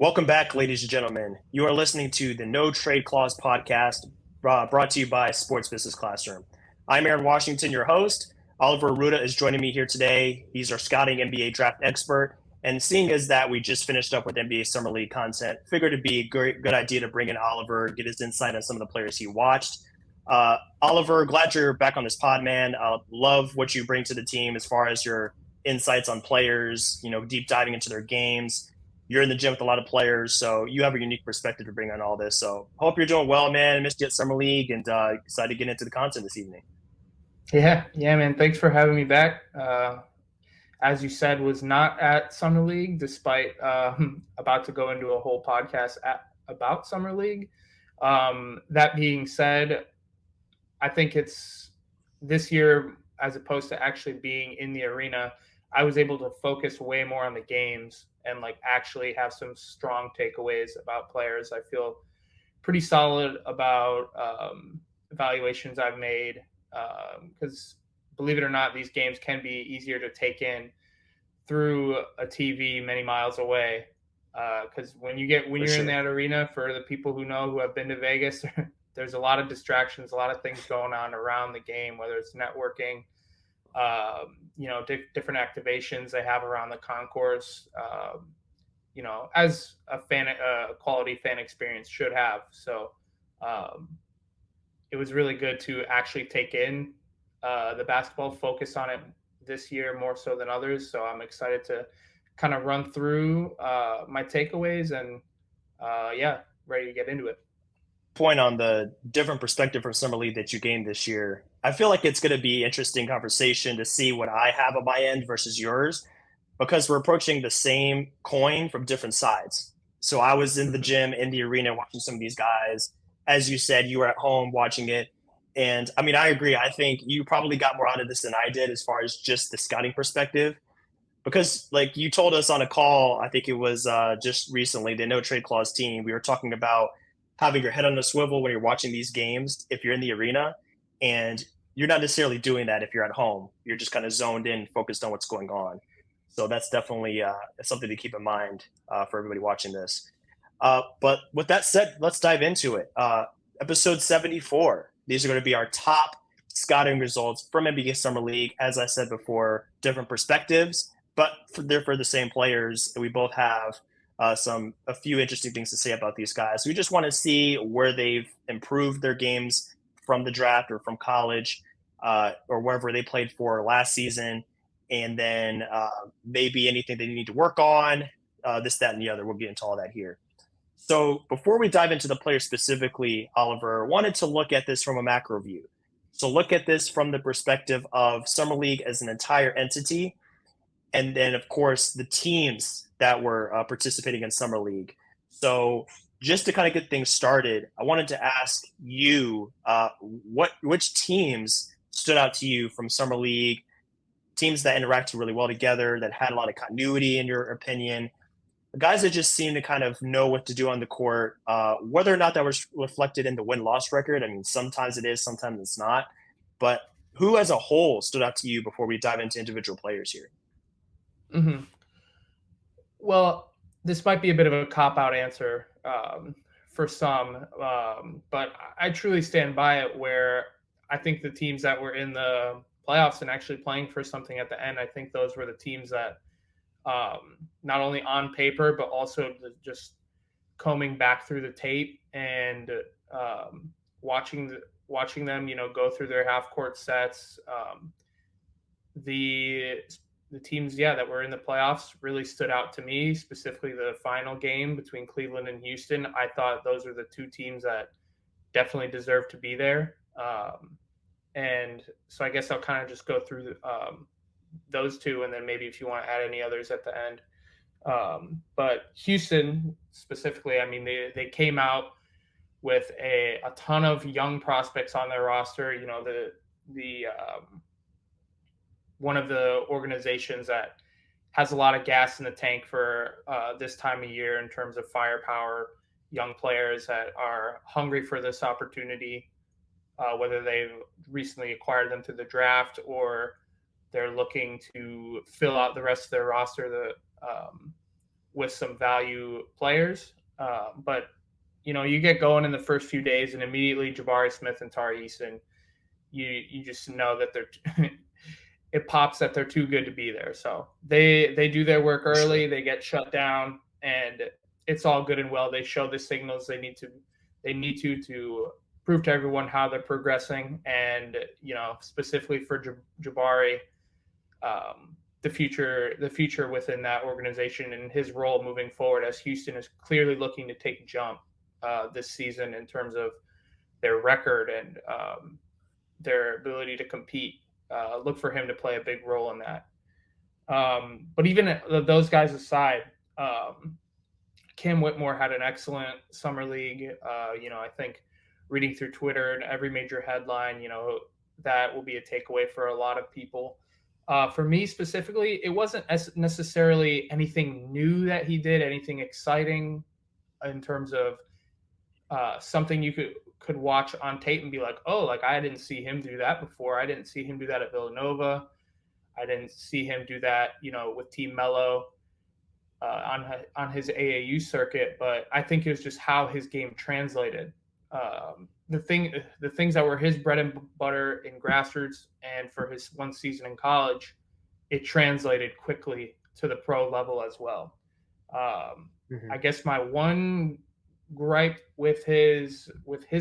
Welcome back, ladies and gentlemen. You are listening to the No Trade Clause podcast brought to you by Sports Business Classroom. I'm Aaron Washington, your host. Oliver Arruda is joining me here today. He's our scouting NBA draft expert. And seeing as that we just finished up with NBA Summer League content, figured it'd be a good idea to bring in Oliver, get his insight on some of the players he watched. Oliver, glad you're back on this pod, man. Love what you bring to the team as far as your insights on players, deep diving into their games. You're in the gym with a lot of players, so you have a unique perspective to bring on all this. So hope you're doing well, man. Missed you at Summer League and excited to get into the content this evening. Yeah, man. Thanks for having me back. As you said, was not at Summer League, despite about to go into a whole podcast about Summer League. That being said, I think it's this year, as opposed to actually being in the arena, I was able to focus way more on the games and actually have some strong takeaways about players. I feel pretty solid about evaluations I've made because believe it or not, these games can be easier to take in through a TV many miles away. Because when you're in that arena, for the people who have been to Vegas, there's a lot of distractions, a lot of things going on around the game, whether it's networking, different activations they have around the concourse, as a quality fan experience should have. So it was really good to actually take in the basketball, focus on it this year more so than others. So I'm excited to kind of run through my takeaways and ready to get into it. Point on the different perspective from Summer League that you gained this year. I feel like it's going to be interesting conversation to see what I have on my end versus yours, because we're approaching the same coin from different sides. So I was in the gym, in the arena, watching some of these guys. As you said, you were at home watching it. And I mean, I agree. I think you probably got more out of this than I did as far as just the scouting perspective. Because like you told us on a call, I think it was just recently, the No Trade Clause team, we were talking about having your head on a swivel when you're watching these games if you're in the arena, and you're not necessarily doing that if you're at home. You're just kind of zoned in, focused on what's going on. So that's definitely something to keep in mind for everybody watching this. But with that said, let's dive into it. Episode 74. These are going to be our top scouting results from NBA Summer League. As I said before, different perspectives, but they're for the same players. We both have a few interesting things to say about these guys. We just want to see where they've improved their games from the draft or from college or wherever they played for last season. And then maybe anything they need to work on, this, that, and the other. We'll get into all that here. So before we dive into the player specifically, Oliver, wanted to look at this from a macro view. So look at this from the perspective of Summer League as an entire entity. And then, of course, the teams that were participating in Summer League. So just to kind of get things started, I wanted to ask you which teams stood out to you from Summer League, teams that interacted really well together, that had a lot of continuity, in your opinion, guys that just seem to kind of know what to do on the court, whether or not that was reflected in the win-loss record. I mean, sometimes it is, sometimes it's not. But who as a whole stood out to you before we dive into individual players here? Mm-hmm. Well, this might be a bit of a cop-out answer for some, but I truly stand by it, where I think the teams that were in the playoffs and actually playing for something at the end, I think those were the teams that not only on paper, but also just combing back through the tape and watching them, go through their half-court sets. The teams, that were in the playoffs really stood out to me, specifically the final game between Cleveland and Houston. I thought those are the two teams that definitely deserve to be there. And so I guess I'll kind of just go through those two, and then maybe if you want to add any others at the end. But Houston specifically, I mean, they came out with a ton of young prospects on their roster. The one of the organizations that has a lot of gas in the tank for this time of year in terms of firepower, young players that are hungry for this opportunity, whether they've recently acquired them through the draft or they're looking to fill out the rest of their roster. with some value players. But you get going in the first few days, and immediately Jabari Smith and Tari Eason, you just know that they're it pops that they're too good to be there. So they do their work For early, sure. they get shut down, and it's all good and well. They show the signals they need to prove to everyone how they're progressing, and specifically for Jabari, the future within that organization and his role moving forward, as Houston is clearly looking to take a jump this season in terms of their record and their ability to compete. Look for him to play a big role in that. But even those guys aside, Cam Whitmore had an excellent summer league. I think reading through Twitter and every major headline, that will be a takeaway for a lot of people. For me specifically, it wasn't necessarily anything new that he did, anything exciting in terms of something you could watch on tape and be like, oh, like I didn't see him do that before. I didn't see him do that at Villanova. I didn't see him do that, with Team Mello on his AAU circuit. But I think it was just how his game translated. The things that were his bread and butter in grassroots and for his one season in college, it translated quickly to the pro level as well. I guess my one gripe with his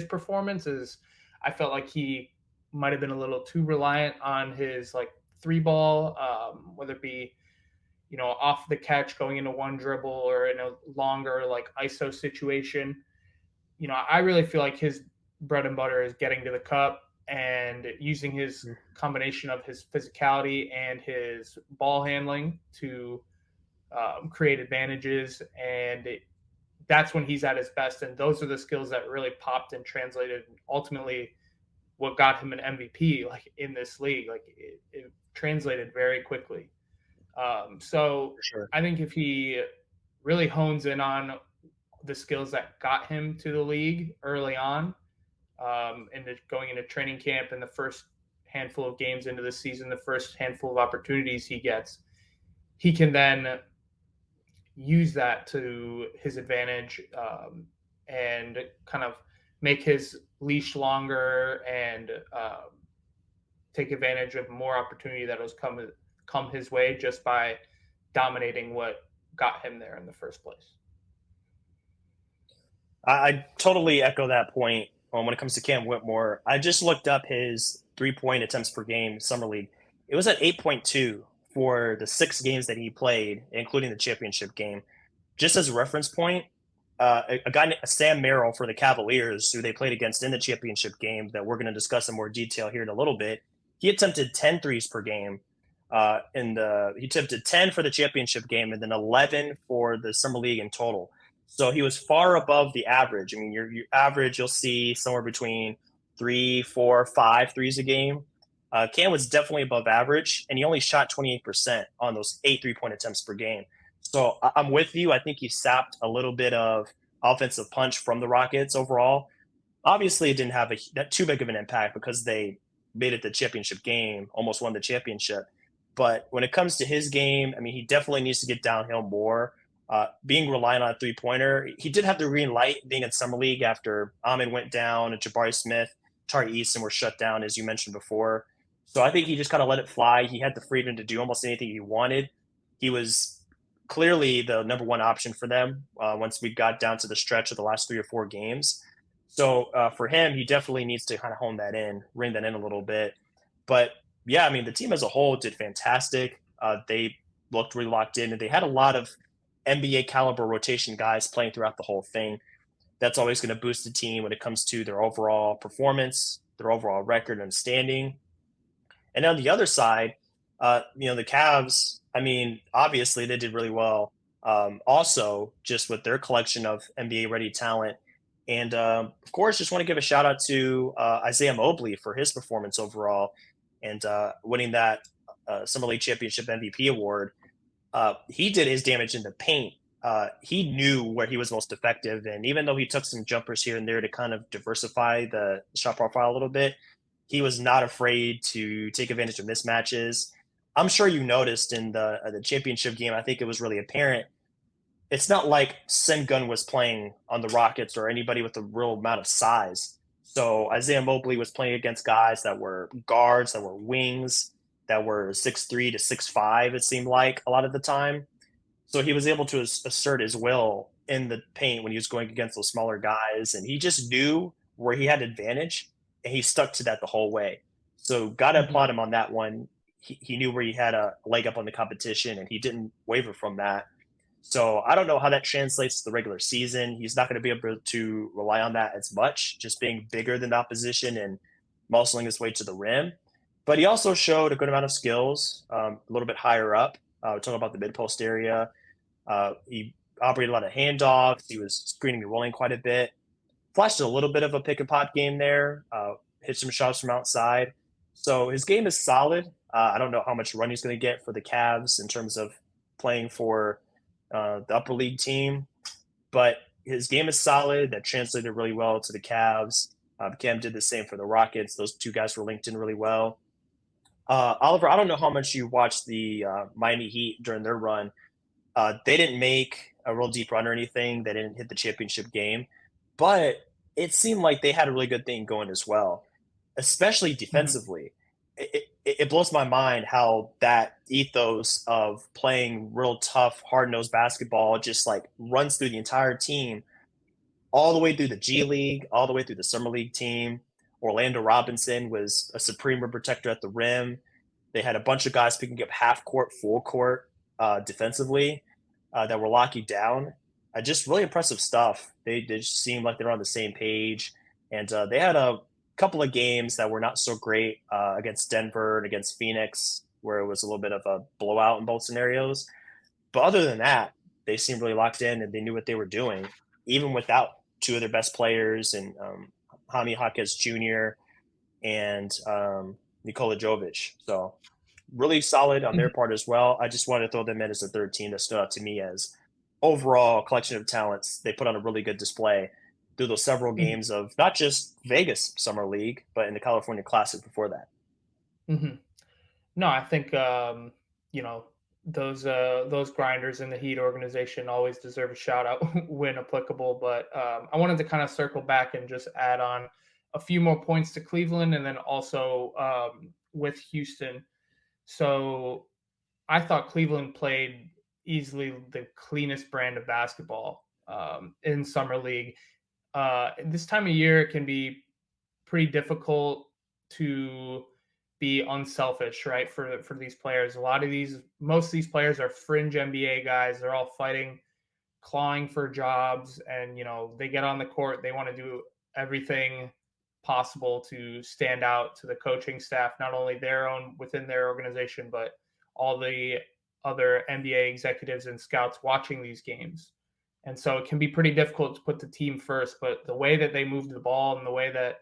performance is I felt like he might have been a little too reliant on his like three ball, whether it be off the catch going into one dribble or in a longer like ISO situation. I really feel like his bread and butter is getting to the cup and using his combination of his physicality and his ball handling to create advantages, and that's when he's at his best. And those are the skills that really popped and translated. And ultimately, what got him an MVP like in this league, like it translated very quickly. So For sure. I think if he really hones in on the skills that got him to the league early on, and going into training camp and the first handful of games into the season, the first handful of opportunities he gets, he can then use that to his advantage, and kind of make his leash longer and take advantage of more opportunity that was come his way just by dominating what got him there in the first place. I totally echo that point when it comes to Cam Whitmore. I just looked up his 3-point attempts per game summer league. It was at 8.2 for the 6 games that he played, including the championship game. Just as a reference point, a guy, Sam Merrill for the Cavaliers, who they played against in the championship game that we're going to discuss in more detail here in a little bit, he attempted 10 threes per game. He attempted 10 for the championship game and then 11 for the summer league in total. So he was far above the average. I mean, your average, you'll see somewhere between 3, 4, 5 threes a game. Cam was definitely above average, and he only shot 28% on those 8 3-point attempts per game. So I'm with you. I think he sapped a little bit of offensive punch from the Rockets overall. Obviously, it didn't have too big of an impact because they made it the championship game, almost won the championship. But when it comes to his game, I mean, he definitely needs to get downhill more. Being reliant on a three-pointer, he did have the green light being in summer league after Ahmed went down and Jabari Smith, Tari Eason were shut down, as you mentioned before. So I think he just kind of let it fly. He had the freedom to do almost anything he wanted. He was clearly the number one option for them once we got down to the stretch of the last 3 or 4 games. So for him, he definitely needs to kind of hone that in, rein that in a little bit. But yeah, I mean, the team as a whole did fantastic. They looked really locked in, and they had a lot of NBA caliber rotation guys playing throughout the whole thing. That's always going to boost the team when it comes to their overall performance, their overall record and standing. And on the other side, the Cavs, I mean, obviously they did really well. Also, just with their collection of NBA ready talent. And of course, just want to give a shout out to Isaiah Mobley for his performance overall and winning that Summer League Championship MVP award. He did his damage in the paint. He knew where he was most effective. And even though he took some jumpers here and there to kind of diversify the shot profile a little bit, he was not afraid to take advantage of mismatches. I'm sure you noticed in the championship game, I think it was really apparent. it's not like Sengun was playing on the Rockets or anybody with a real amount of size. So Isaiah Mobley was playing against guys that were guards, that were wings, that were 6'3" to 6'5", it seemed like a lot of the time. So he was able to assert his will in the paint when he was going against those smaller guys, and he just knew where he had advantage, and he stuck to that the whole way. So got to Mm-hmm. applaud him on that one. He knew where he had a leg up on the competition, and he didn't waver from that. So I don't know how that translates to the regular season. He's not going to be able to rely on that as much, just being bigger than the opposition and muscling his way to the rim. But he also showed a good amount of skills, a little bit higher up. We're talking about the mid post area. He operated a lot of handoffs. He was screening and rolling quite a bit. Flashed a little bit of a pick and pop game there. Hit some shots from outside. So his game is solid. I don't know how much run he's going to get for the Cavs in terms of playing for the upper league team, but his game is solid. That translated really well to the Cavs. Cam did the same for the Rockets. Those two guys were linked in really well. Oliver, I don't know how much you watched the Miami Heat during their run. They didn't make a real deep run or anything. They didn't hit the championship game, but it seemed like they had a really good thing going as well, especially Mm-hmm. defensively. It blows my mind how that ethos of playing real tough, hard nosed basketball just like runs through the entire team, all the way through the G League, all the way through the Summer League team. Orlando Robinson was a supreme rim protector at the rim. They had a bunch of guys picking up half court, full court defensively that were locking down. Just really impressive stuff. They just seemed like they're on the same page. And they had a couple of games that were not so great against Denver and against Phoenix, where it was a little bit of a blowout in both scenarios. But other than that, they seemed really locked in and they knew what they were doing, even without two of their best players and Jaime Jaquez Jr. and Nikola Jovic. So really solid on their part as well. I just wanted to throw them in as a third team that stood out to me as overall collection of talents. They put on a really good display through those several Mm-hmm. games of not just Vegas Summer League, but in the California Classic before that. Mm-hmm. No, I think you know those grinders in the Heat organization always deserve a shout out when applicable. But I wanted to kind of circle back and just add on a few more points to Cleveland, and then also with Houston. So I thought Cleveland played easily the cleanest brand of basketball in summer league. This time of year it can be pretty difficult to be unselfish, right? For these players, most of these players are fringe NBA guys. They're all fighting, clawing for jobs, and they get on the court. They want to do everything possible to stand out to the coaching staff, not only their own within their organization, but all the other NBA executives and scouts watching these games. And so it can be pretty difficult to put the team first. But the way that they moved the ball and the way that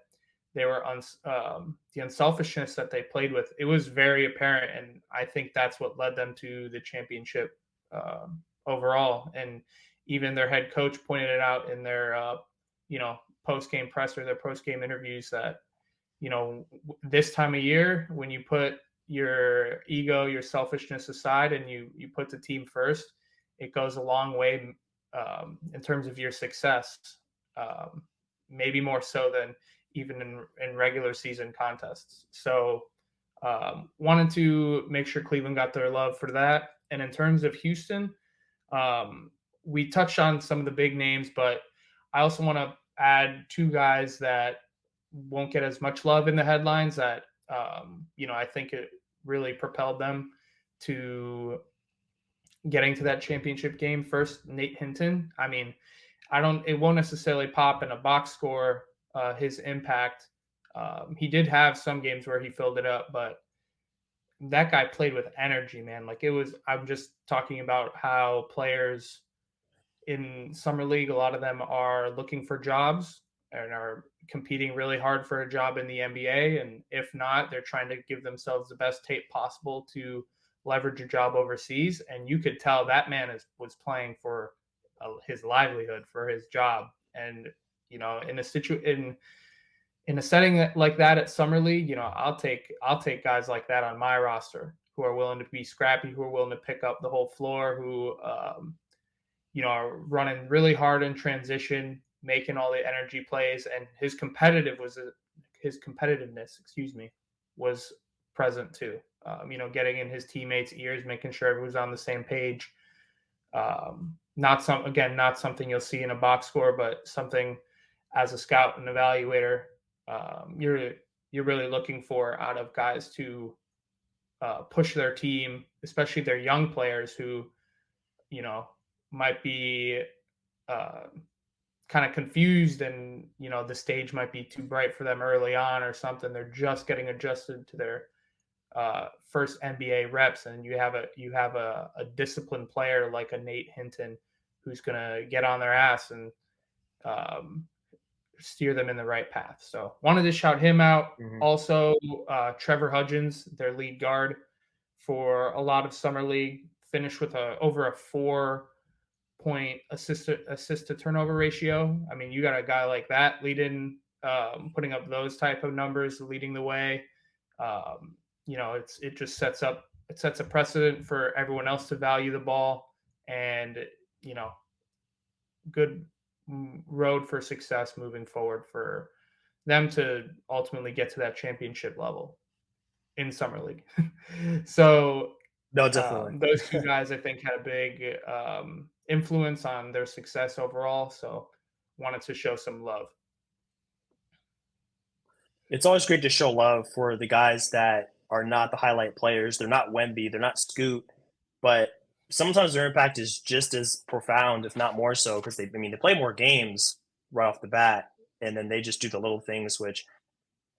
they were the unselfishness that they played with, it was very apparent, and I think that's what led them to the championship overall. And even their head coach pointed it out in their post game presser, their post game interviews, that this time of year when you put your ego, your selfishness aside, and you put the team first, it goes a long way in terms of your success. Maybe more so than even in regular season contests. So wanted to make sure Cleveland got their love for that. And in terms of Houston, we touched on some of the big names, but I also want to add two guys that won't get as much love in the headlines that I think it really propelled them to getting to that championship game. First, Nate Hinton. I mean, it won't necessarily pop in a box score, his impact. He did have some games where he filled it up, but that guy played with energy, man. Like I'm just talking about how players in summer league, a lot of them are looking for jobs and are competing really hard for a job in the NBA. And if not, they're trying to give themselves the best tape possible to leverage a job overseas. And you could tell that man was playing for his livelihood, for his job. And in a setting like that at summer league, I'll take guys like that on my roster who are willing to be scrappy, who are willing to pick up the whole floor, who are running really hard in transition, making all the energy plays, and his competitiveness, was present too. Getting in his teammates' ears, making sure everyone's on the same page. Not something you'll see in a box score, but something as a scout and evaluator, you're really looking for out of guys to push their team, especially their young players who, might be uh, kind of confused, and the stage might be too bright for them early on or something. They're just getting adjusted to their first NBA reps, and you have a disciplined player like a Nate Hinton who's going to get on their ass and um, steer them in the right path. So wanted to shout him out. Mm-hmm. Also, Trevor Hudgens, their lead guard for a lot of summer league, finished with over a 4-point assist to turnover ratio. I mean, you got a guy like that leading, putting up those type of numbers, leading the way. It just sets a precedent for everyone else to value the ball, and good road for success moving forward for them to ultimately get to that championship level in summer league. So No, definitely. those two guys, I think, had a big influence on their success overall. So wanted to show some love. It's always great to show love for the guys that are not the highlight players. They're not Wemby, they're not Scoot, but sometimes their impact is just as profound, if not more so, because they play more games right off the bat, and then they just do the little things which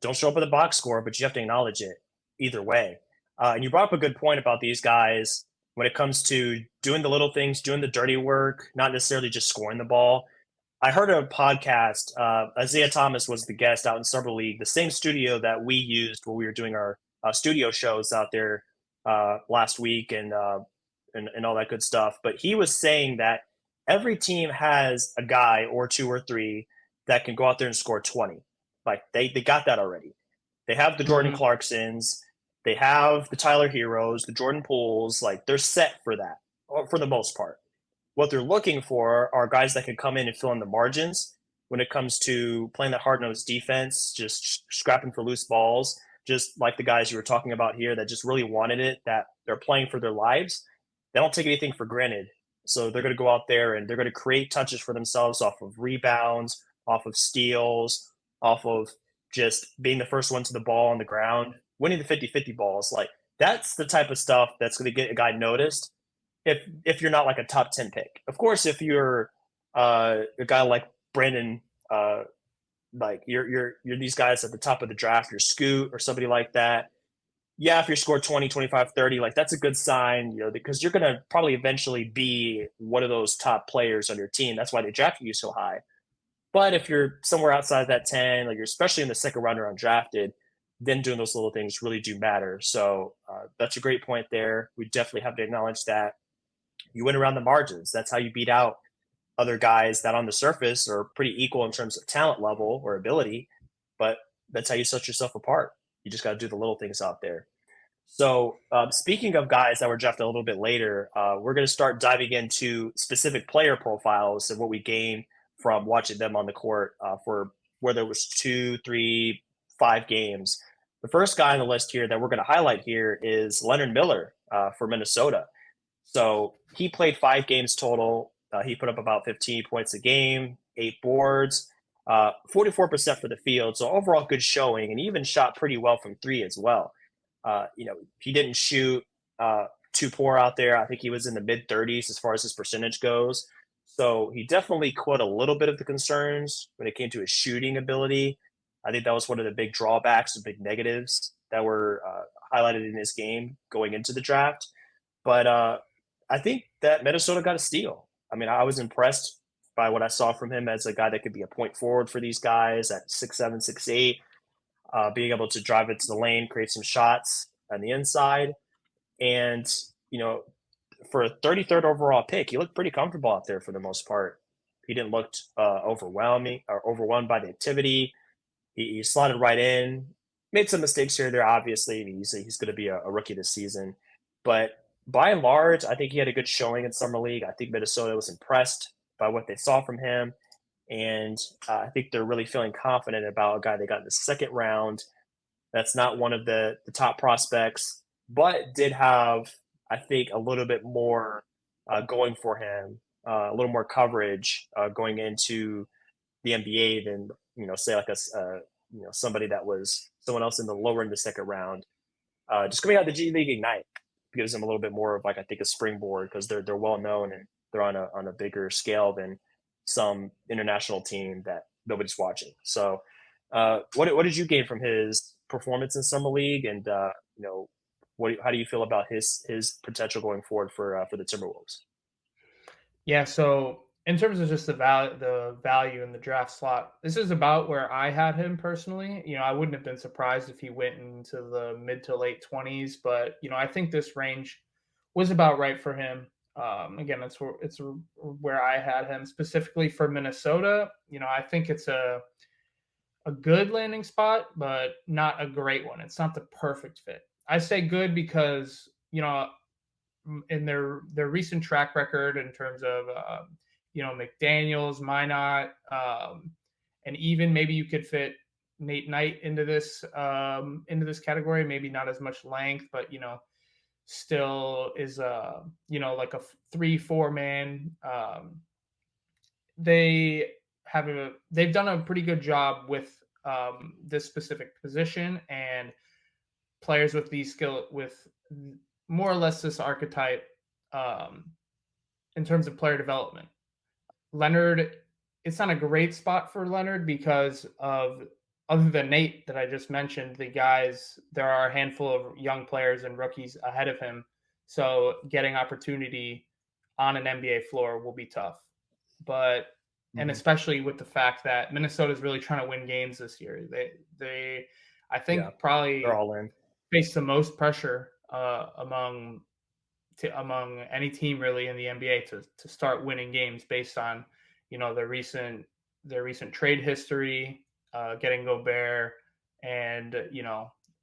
don't show up in the box score, but you have to acknowledge it either way. And you brought up a good point about these guys when it comes to doing the little things, doing the dirty work, not necessarily just scoring the ball. I heard a podcast. Isaiah Thomas was the guest out in Summer League, the same studio that we used when we were doing our studio shows out there last week and all that good stuff. But he was saying that every team has a guy or two or three that can go out there and score 20. Like they got that already. They have the Jordan Clarksons, they have the Tyler Heroes, the Jordan Pooles. Like they're set for that for the most part. What they're looking for are guys that can come in and fill in the margins when it comes to playing that hard-nosed defense, just scrapping for loose balls, just like the guys you were talking about here that just really wanted it, that they're playing for their lives. They don't take anything for granted. So they're going to go out there and they're going to create touches for themselves off of rebounds, off of steals, off of just being the first one to the ball on the ground, winning the 50-50 balls. Like that's the type of stuff that's going to get a guy noticed if you're not like a top 10 pick. Of course, if you're a guy like Brandon, like you're these guys at the top of the draft, you're Scoot or somebody like that. Yeah, if you score 20, 25, 30, like that's a good sign, because you're going to probably eventually be one of those top players on your team. That's why they drafted you so high. But if you're somewhere outside that 10, like you're especially in the second round or undrafted, then doing those little things really do matter. So that's a great point there. We definitely have to acknowledge that. You win around the margins. That's how you beat out other guys that on the surface are pretty equal in terms of talent level or ability, but that's how you set yourself apart. You just got to do the little things out there. So speaking of guys that were drafted a little bit later, we're going to start diving into specific player profiles and what we gained from watching them on the court for whether it was 2, 3, 5 games. The first guy on the list here that we're going to highlight here is Leonard Miller for Minnesota. So he played 5 games total. He put up about 15 points a game, 8 boards, 44% for the field. So overall good showing, and he even shot pretty well from 3 as well. He didn't shoot too poor out there. I think he was in the mid 30s as far as his percentage goes. So he definitely quit a little bit of the concerns when it came to his shooting ability. I think that was one of the big drawbacks and big negatives that were highlighted in his game going into the draft. But I think that Minnesota got a steal. I mean, I was impressed by what I saw from him as a guy that could be a point forward for these guys at 6'7", 6'8", being able to drive it to the lane, create some shots on the inside. And, for a 33rd overall pick, he looked pretty comfortable out there for the most part. He didn't look overwhelmed by the activity. He slotted right in, made some mistakes here or there, obviously. He's going to be a rookie this season. But by and large, I think he had a good showing in summer league. I think Minnesota was impressed by what they saw from him, and I think they're really feeling confident about a guy they got in the second round. That's not one of the top prospects, but did have, I think, a little bit more going for him, a little more coverage going into the NBA than say like somebody that was someone else in the lower in the second round. Just coming out of the G League Ignite gives them a little bit more of like I think a springboard because they're well known and they're on a bigger scale than some international team that nobody's watching. So, what did you gain from his performance in summer league, and how do you feel about his potential going forward for the Timberwolves? Yeah, so in terms of just the value in the draft slot, this is about where I had him personally. I wouldn't have been surprised if he went into the mid to late 20s, but I think this range was about right for him. Again, it's where I had him specifically for Minnesota. I think it's a good landing spot, but not a great one. It's not the perfect fit. I say good because in their recent track record in terms of McDaniel's, Minot, and even maybe you could fit Nate Knight into this category. Maybe not as much length, but still is like a 3-4 man. They've done a pretty good job with this specific position and players with these skill with more or less this archetype um, in terms of player development. Leonard, it's not a great spot for Leonard because of other than Nate that I just mentioned, there are a handful of young players and rookies ahead of him. So getting opportunity on an NBA floor will be tough. But and Mm-hmm. especially with the fact that Minnesota is really trying to win games this year. They I Yeah, think they're probably all in. face the most pressure among any team really in the NBA to start winning games based on their recent trade history, getting Gobert, and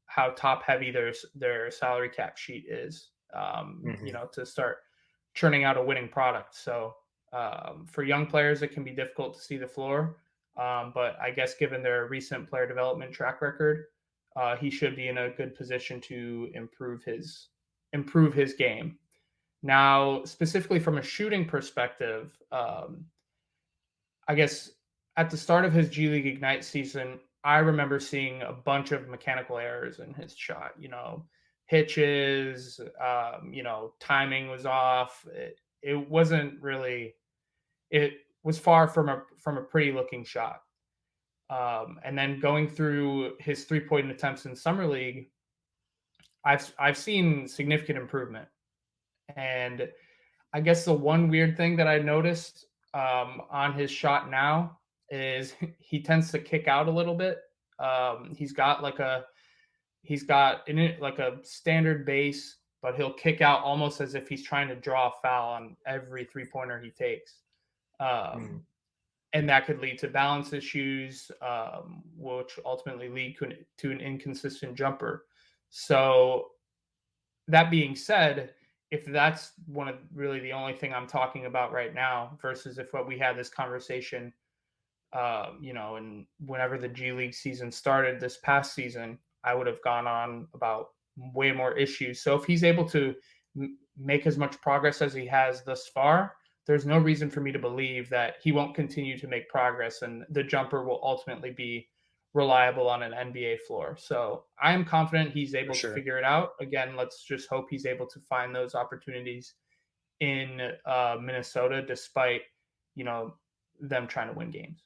how top heavy their salary cap sheet is. Mm-hmm. To start churning out a winning product. So for young players, it can be difficult to see the floor. But I guess given their recent player development track record, he should be in a good position to improve his game. Now, specifically from a shooting perspective, I guess at the start of his G League Ignite season, I remember seeing a bunch of mechanical errors in his shot. Hitches, timing was off. It wasn't really. It was far from a pretty looking shot. And then going through his 3-point attempts in summer league, I've seen significant improvement. And I guess the one weird thing that I noticed on his shot now is he tends to kick out a little bit. He's got like a standard base, but he'll kick out almost as if he's trying to draw a foul on every 3-pointer he takes. Mm-hmm. Um, and that could lead to balance issues, which ultimately lead to an inconsistent jumper. So that being said, if that's one of really the only thing I'm talking about right now, versus if what we had this conversation, and whenever the G League season started this past season, I would have gone on about way more issues. So if he's able to make as much progress as he has thus far, there's no reason for me to believe that he won't continue to make progress and the jumper will ultimately be reliable on an NBA floor. So I am confident he's For able to sure. figure it out. Again, let's just hope he's able to find those opportunities in Minnesota, despite them trying to win games.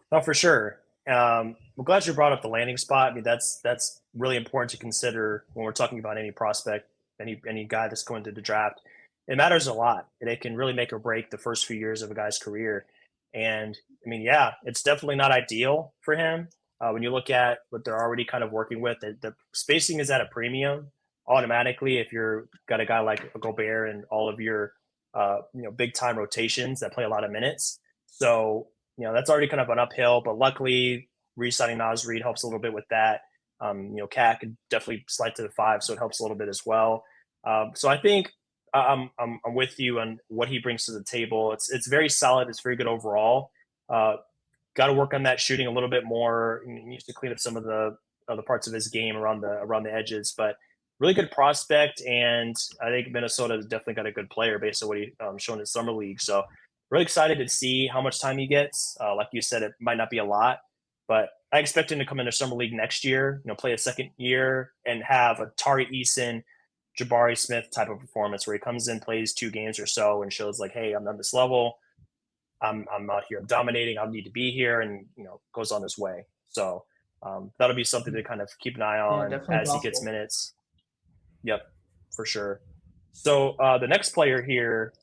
No, for sure. I'm glad you brought up the landing spot. I mean, that's really important to consider when we're talking about any prospect, any guy that's going to the draft. It matters a lot, and it can really make or break the first few years of a guy's career. And I mean, yeah, it's definitely not ideal for him. When you look at what they're already kind of working with, the spacing is at a premium automatically if you're got a guy like Gobert and all of your big time rotations that play a lot of minutes. So that's already kind of an uphill, but luckily re-signing Nas Reed helps a little bit with that. Cat could definitely slide to the 5, so it helps a little bit as well. So I think I'm with you on what he brings to the table. It's very solid. It's very good overall. Uh, Got to work on that shooting a little bit more. He needs to clean up some of the other parts of his game around the edges. But really good prospect, and I think Minnesota has definitely got a good player based on what he shown in summer league. So really excited to see how much time he gets. Like you said, it might not be a lot, but I expect him to come into summer league next year. Play a second year and have a Tari Eason, Jabari Smith type of performance where he comes in, plays 2 games or so, and shows like, hey, I'm on this level. I'm out here, I'm dominating. I need to be here, and goes on his way. So that'll be something to kind of keep an eye Yeah, on definitely as he gets possible. minutes. Yep, for sure. So the next player here,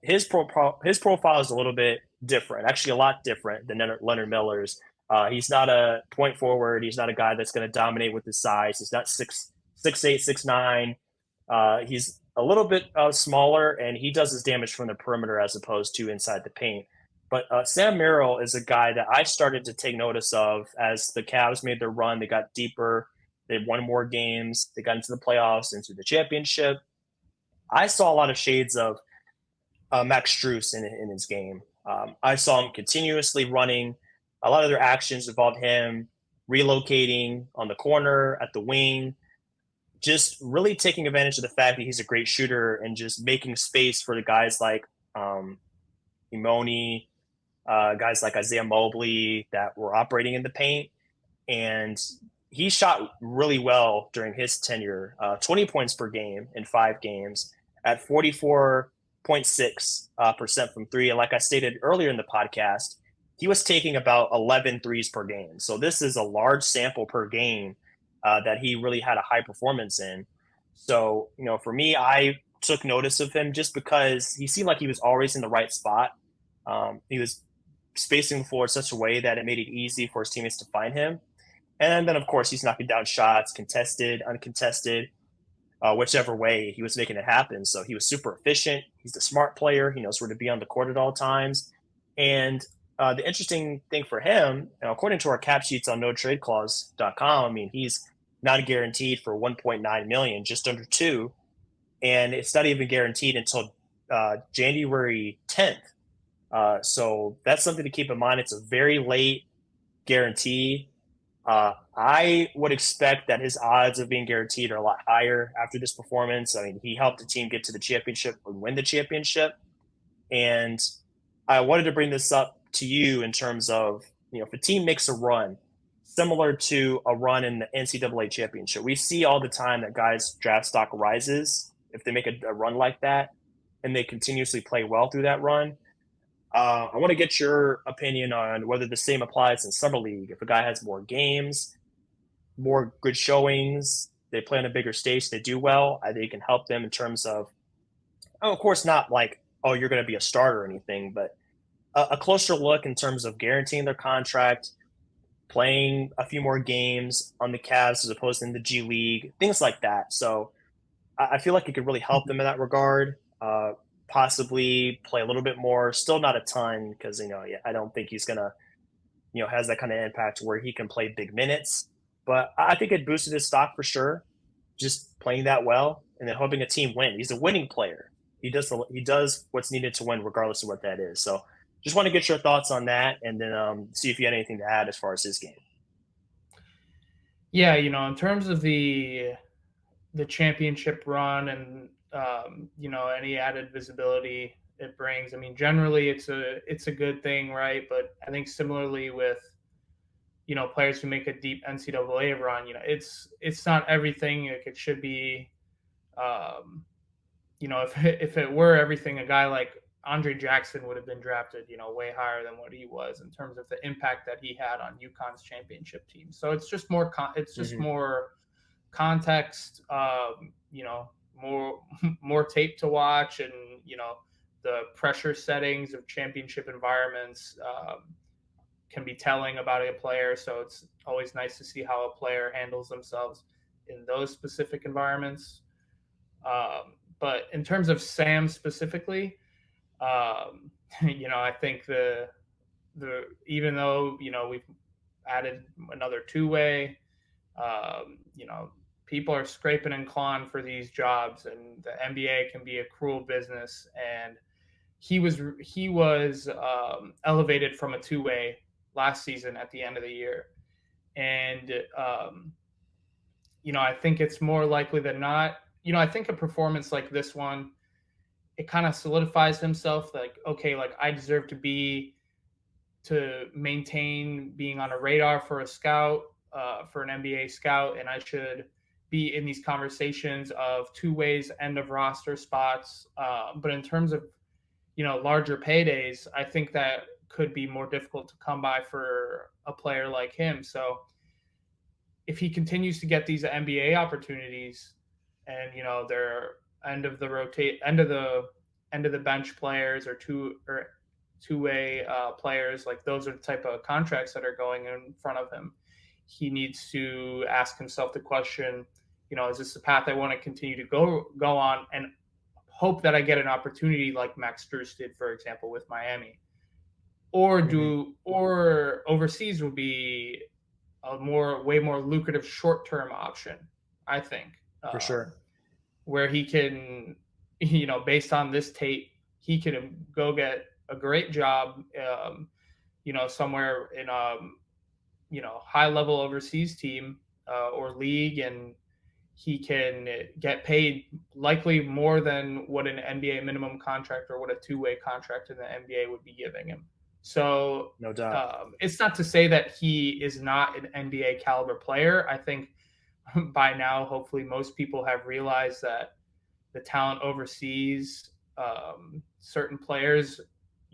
his profile is a little bit different, actually a lot different than Leonard Miller's. He's not a point forward. He's not a guy that's going to dominate with his size. He's not 6'8", 6'9". He's a little bit smaller, and he does his damage from the perimeter as opposed to inside the paint. But Sam Merrill is a guy that I started to take notice of as the Cavs made their run. They got deeper. They won more games. They got into the playoffs, into the championship. I saw a lot of shades of Max Strus in his game. I saw him continuously running. A lot of their actions involved him relocating on the corner, at the wing, just really taking advantage of the fact that he's a great shooter and just making space for the guys like Emoni, guys like Isaiah Mobley that were operating in the paint. And he shot really well during his tenure, 20 points per game in 5 games at 44.6% from three. And like I stated earlier in the podcast, he was taking about 11 threes per game. So this is a large sample per game that he really had a high performance in. So, for me, I took notice of him just because he seemed like he was always in the right spot. He was spacing the floor in such a way that it made it easy for his teammates to find him. And then, of course, he's knocking down shots, contested, uncontested, whichever way he was making it happen. So he was super efficient. He's a smart player. He knows where to be on the court at all times. And the interesting thing for him, according to our cap sheets on NoTradeClause.com, I mean, he's not guaranteed for 1.9 million, just under 2, and it's not even guaranteed until January 10th. So that's something to keep in mind. It's a very late guarantee. I would expect that his odds of being guaranteed are a lot higher after this performance. I mean, he helped the team get to the championship and win the championship. And I wanted to bring this up to you in terms of, if a team makes a run similar to a run in the NCAA championship, we see all the time that guys' draft stock rises if they make a run like that and they continuously play well through that run. I want to get your opinion on whether the same applies in summer league. If a guy has more games, more good showings, they play on a bigger stage, they do well, I think it can help them in terms of, of course, not like, oh, you're going to be a starter or anything, but a closer look in terms of guaranteeing their contract, playing a few more games on the Cavs as opposed to in the G League, things like that. So I feel like it could really help them in that regard. Possibly play a little bit more, still not a ton, because I don't think he's gonna has that kind of impact where he can play big minutes. But I think it boosted his stock for sure, just playing that well and then hoping a team win. He's a winning player. He does what's needed to win, regardless of what that is. So just want to get your thoughts on that, and then see if you had anything to add as far as his game. Yeah, in terms of the championship run and any added visibility it brings. I mean, generally it's a good thing, right? But I think similarly with players who make a deep NCAA run, it's not everything. Like it should be, if it were everything, a guy like Andre Jackson would have been drafted, way higher than what he was in terms of the impact that he had on UConn's championship team. So it's just more more context, more tape to watch, and the pressure settings of championship environments can be telling about a player. So it's always nice to see how a player handles themselves in those specific environments. But in terms of Sam specifically, I think the even though we've added another two-way, people are scraping and clawing for these jobs, and the NBA can be a cruel business. And he was elevated from a two-way last season at the end of the year, and I think it's more likely than not. I think a performance like this one, it kind of solidifies himself. Like, okay, like I deserve to maintain being on a radar for a scout, for an NBA scout, and I should be in these conversations of two ways end of roster spots. But in terms of larger paydays, I think that could be more difficult to come by for a player like him. So if he continues to get these NBA opportunities, and they're end of the bench players, or two-way players, like those are the type of contracts that are going in front of him, he needs to ask himself the question, is this the path I want to continue to go on, and hope that I get an opportunity like Max Strus did, for example, with Miami, or overseas would be a way more lucrative short-term option, I think, For sure. where he can, based on this tape, he can go get a great job, somewhere in high-level overseas team, or league, and he can get paid likely more than what an NBA minimum contract or what a two-way contract in the NBA would be giving him. So No doubt. it's not to say that he is not an NBA caliber player. I think by now, hopefully, most people have realized that the talent overseas, certain players,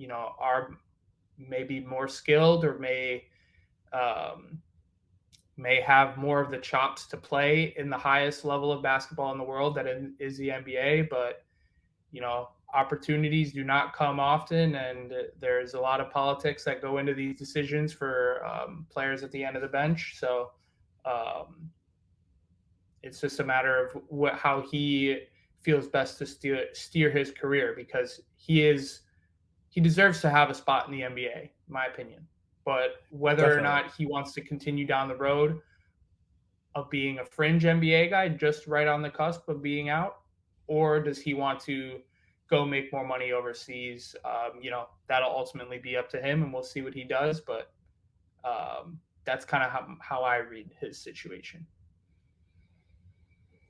are maybe more skilled, or may have more of the chops to play in the highest level of basketball in the world that is the NBA. But opportunities do not come often, and there's a lot of politics that go into these decisions for players at the end of the bench. So it's just a matter of how he feels best to steer his career, because he deserves to have a spot in the NBA, in my opinion. But whether Definitely. or not he wants to continue down the road of being a fringe NBA guy, just right on the cusp of being out, or does he want to go make more money overseas? That'll ultimately be up to him, and we'll see what he does. But that's kind of how I read his situation.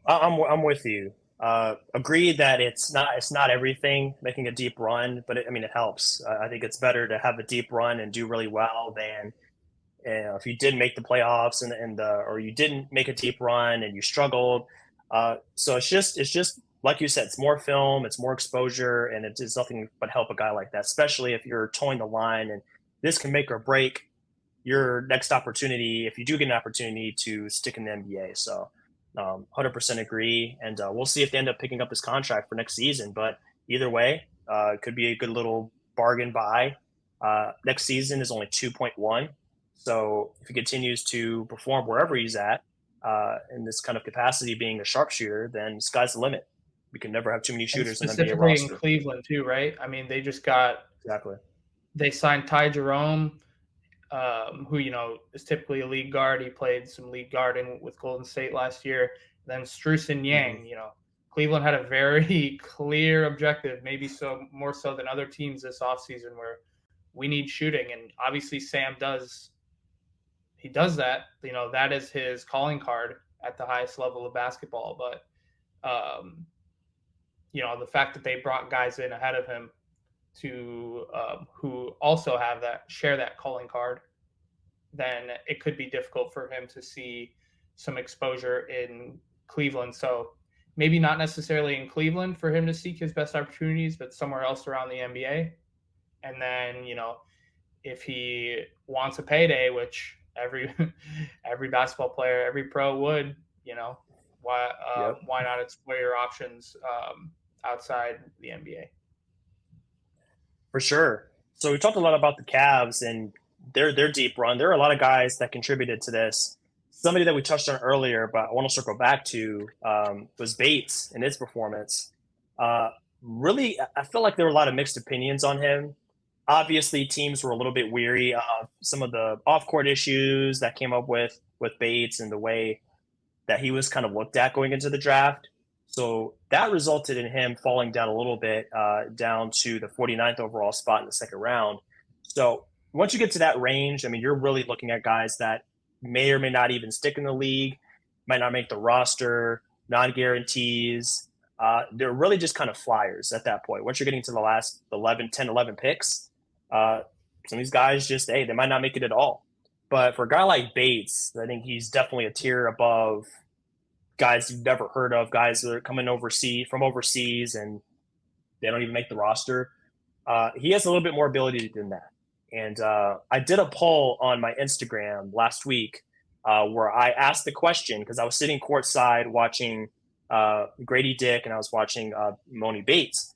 I'm with you. Agree that it's not everything making a deep run, but it helps. I think it's better to have a deep run and do really well than if you did make the playoffs or you didn't make a deep run and you struggled. So it's just like you said, it's more film, it's more exposure, and it's nothing but help a guy like that, especially if you're towing the line, and this can make or break your next opportunity if you do get an opportunity to stick in the NBA. So 100% agree, and we'll see if they end up picking up his contract for next season. But either way, it could be a good little bargain buy. Next season is only 2.1, so if he continues to perform wherever he's at in this kind of capacity, being a sharpshooter, then sky's the limit. We can never have too many And shooters in the NBA specifically in roster. Cleveland too, right? I mean, Exactly. they signed Ty Jerome, who is typically a league guard. He played some league guarding with Golden State last year. Then Strus and Yang. Mm-hmm. Cleveland had a very clear objective, maybe more so than other teams this offseason, where we need shooting, and obviously Sam does. He does that. That is his calling card at the highest level of basketball. But the fact that they brought guys in ahead of him to who also share that calling card, then it could be difficult for him to see some exposure in Cleveland. So maybe not necessarily in Cleveland for him to seek his best opportunities, but somewhere else around the NBA. And then, if he wants a payday, which every basketball player, every pro would, why not explore your options outside the NBA? For sure. So we talked a lot about the Cavs and their deep run. There are a lot of guys that contributed to this. Somebody that we touched on earlier, but I want to circle back to, was Bates and his performance. Really, I feel like there were a lot of mixed opinions on him. Obviously, teams were a little bit weary of some of the off-court issues that came up with Bates and the way that he was kind of looked at going into the draft. So that resulted in him falling down a little bit, down to the 49th overall spot in the second round. So once you get to that range, I mean, you're really looking at guys that may or may not even stick in the league, might not make the roster, non guarantees. They're really just kind of flyers at that point. Once you're getting to the last 11, 10, 11 picks, some of these guys just, hey, they might not make it at all. But for a guy like Bates, I think he's definitely a tier above guys you've never heard of, guys that are coming overseas, and they don't even make the roster. He has a little bit more ability than that. And I did a poll on my Instagram last week where I asked the question because I was sitting courtside watching Grady Dick and I was watching Emoni Bates.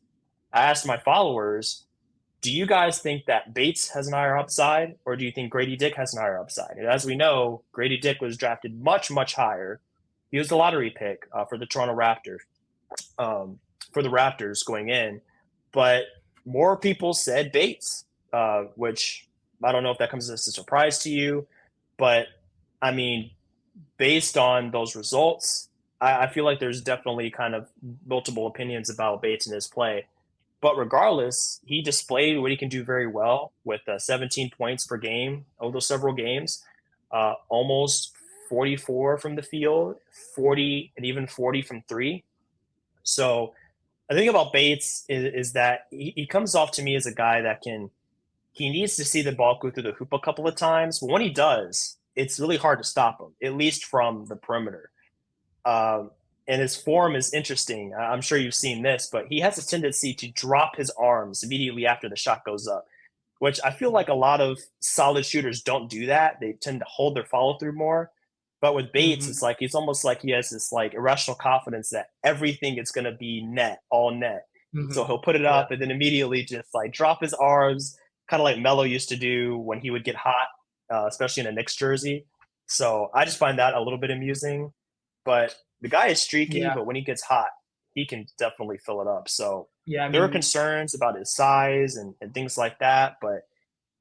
I asked my followers, do you guys think that Bates has an higher upside or do you think Grady Dick has an higher upside? And as we know, Grady Dick was drafted much, much higher. He was the lottery pick for the Toronto Raptors, for the Raptors going in. But more people said Bates, which I don't know if that comes as a surprise to you. But, I mean, based on those results, I feel like there's definitely kind of multiple opinions about Bates and his play. But regardless, he displayed what he can do very well with 17 points per game over several games, almost 44 from the field, 40 and even 40 from three. So the thing about Bates is that he comes off to me as a guy that he needs to see the ball go through the hoop a couple of times. But when he does, it's really hard to stop him, at least from the perimeter. And his form is interesting. I'm sure you've seen this, but he has a tendency to drop his arms immediately after the shot goes up, which I feel like a lot of solid shooters don't do that. They tend to hold their follow through more. But with Bates, it's like he's almost like he has this like irrational confidence that everything is going to be net, all net. So he'll put it up and then immediately just like drop his arms, kind of like Melo used to do when he would get hot, especially in a Knicks jersey. So I just find that a little bit amusing. But the guy is streaky, but when he gets hot, he can definitely fill it up. So there are concerns about his size and things like that. But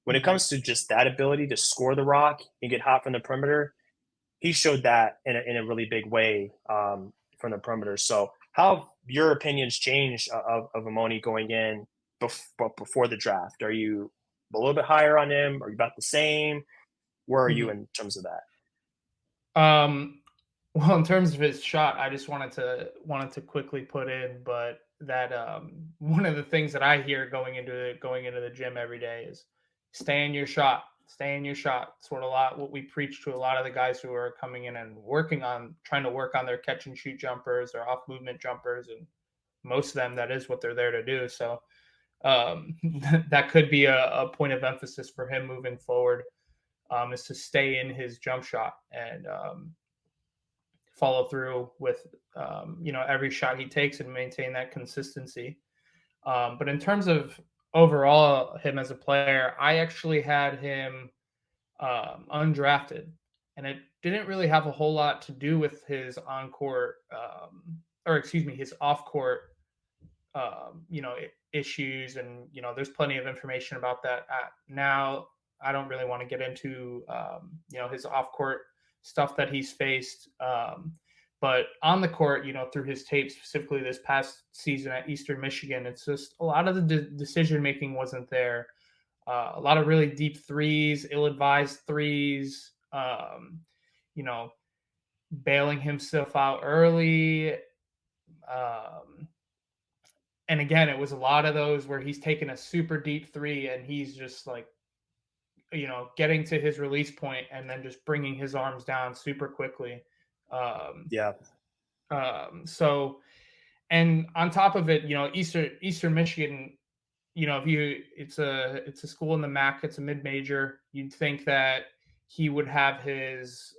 when it comes to just that ability to score the rock and get hot from the perimeter, he showed that in a really big way from the perimeter. So how have your opinions changed of Emoni going in before the draft? Are you a little bit higher on him? Are you about the same? Where are you in terms of that? Well, in terms of his shot, I just wanted to quickly put in, but that one of the things that I hear going into the gym every day is stay in your shot. Stay in your shot. Sort of a lot what we preach to a lot of the guys who are coming in and trying to work on their catch and shoot jumpers or off movement jumpers, and most of them that is what they're there to do. So that could be a point of emphasis for him moving forward, is to stay in his jump shot and follow through with every shot he takes and maintain that consistency. But in terms of overall him as a player, I actually had him undrafted, and it didn't really have a whole lot to do with his on-court his off-court issues, and there's plenty of information about that now. I don't really want to get into his off-court stuff that he's faced, but on the court, through his tape, specifically this past season at Eastern Michigan, it's just a lot of the decision making wasn't there. A lot of really deep threes, ill-advised threes, bailing himself out early. And again, it was a lot of those where he's taking a super deep three and he's just like, getting to his release point and then just bringing his arms down super quickly. So, and on top of it, Eastern Michigan, it's a school in the MAC, it's a mid-major. You'd think that he would have his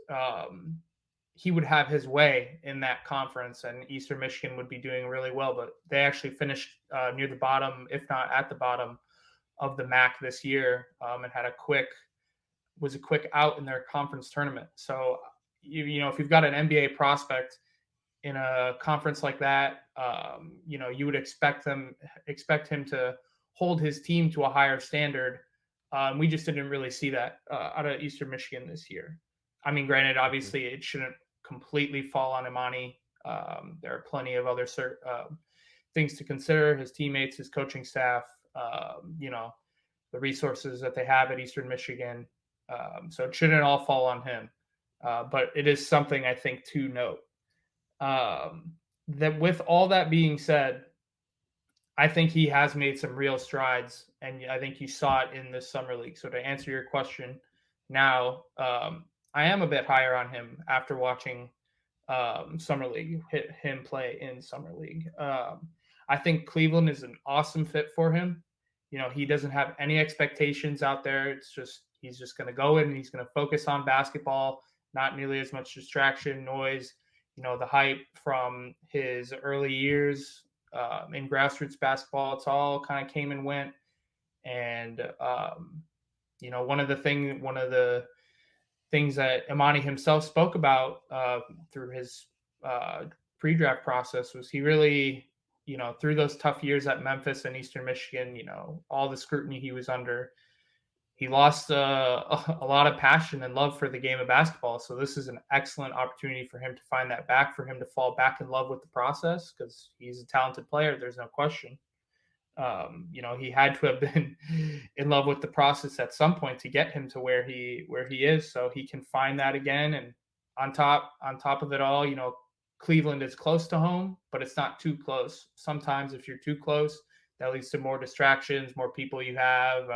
way in that conference, and Eastern Michigan would be doing really well. But they actually finished near the bottom, if not at the bottom, of the MAC this year, and had a quick out in their conference tournament. So, if you've got an NBA prospect in a conference like that, you would expect him to hold his team to a higher standard. We just didn't really see that out of Eastern Michigan this year. I mean, granted, obviously it shouldn't completely fall on Emoni. There are plenty of other things to consider: his teammates, his coaching staff, the resources that they have at Eastern Michigan. So it shouldn't all fall on him. But it is something I think to note. That with all that being said, I think he has made some real strides, and I think you saw it in this summer league. So to answer your question now, I am a bit higher on him after watching summer league, hit him play in summer league. I think Cleveland is an awesome fit for him. He doesn't have any expectations out there. It's just he's just going to go in and he's going to focus on basketball, not nearly as much distraction, noise. The hype from his early years in grassroots basketball, it's all kind of came and went. And one of the things that Emoni himself spoke about through his pre-draft process was he really, through those tough years at Memphis and Eastern Michigan, all the scrutiny he was under, he lost a lot of passion and love for the game of basketball. So this is an excellent opportunity for him to find that back, for him to fall back in love with the process, because he's a talented player. There's no question. He had to have been in love with the process at some point to get him to where he is. So he can find that again. And on top of it all, Cleveland is close to home, but it's not too close. Sometimes if you're too close, that leads to more distractions, more people you have,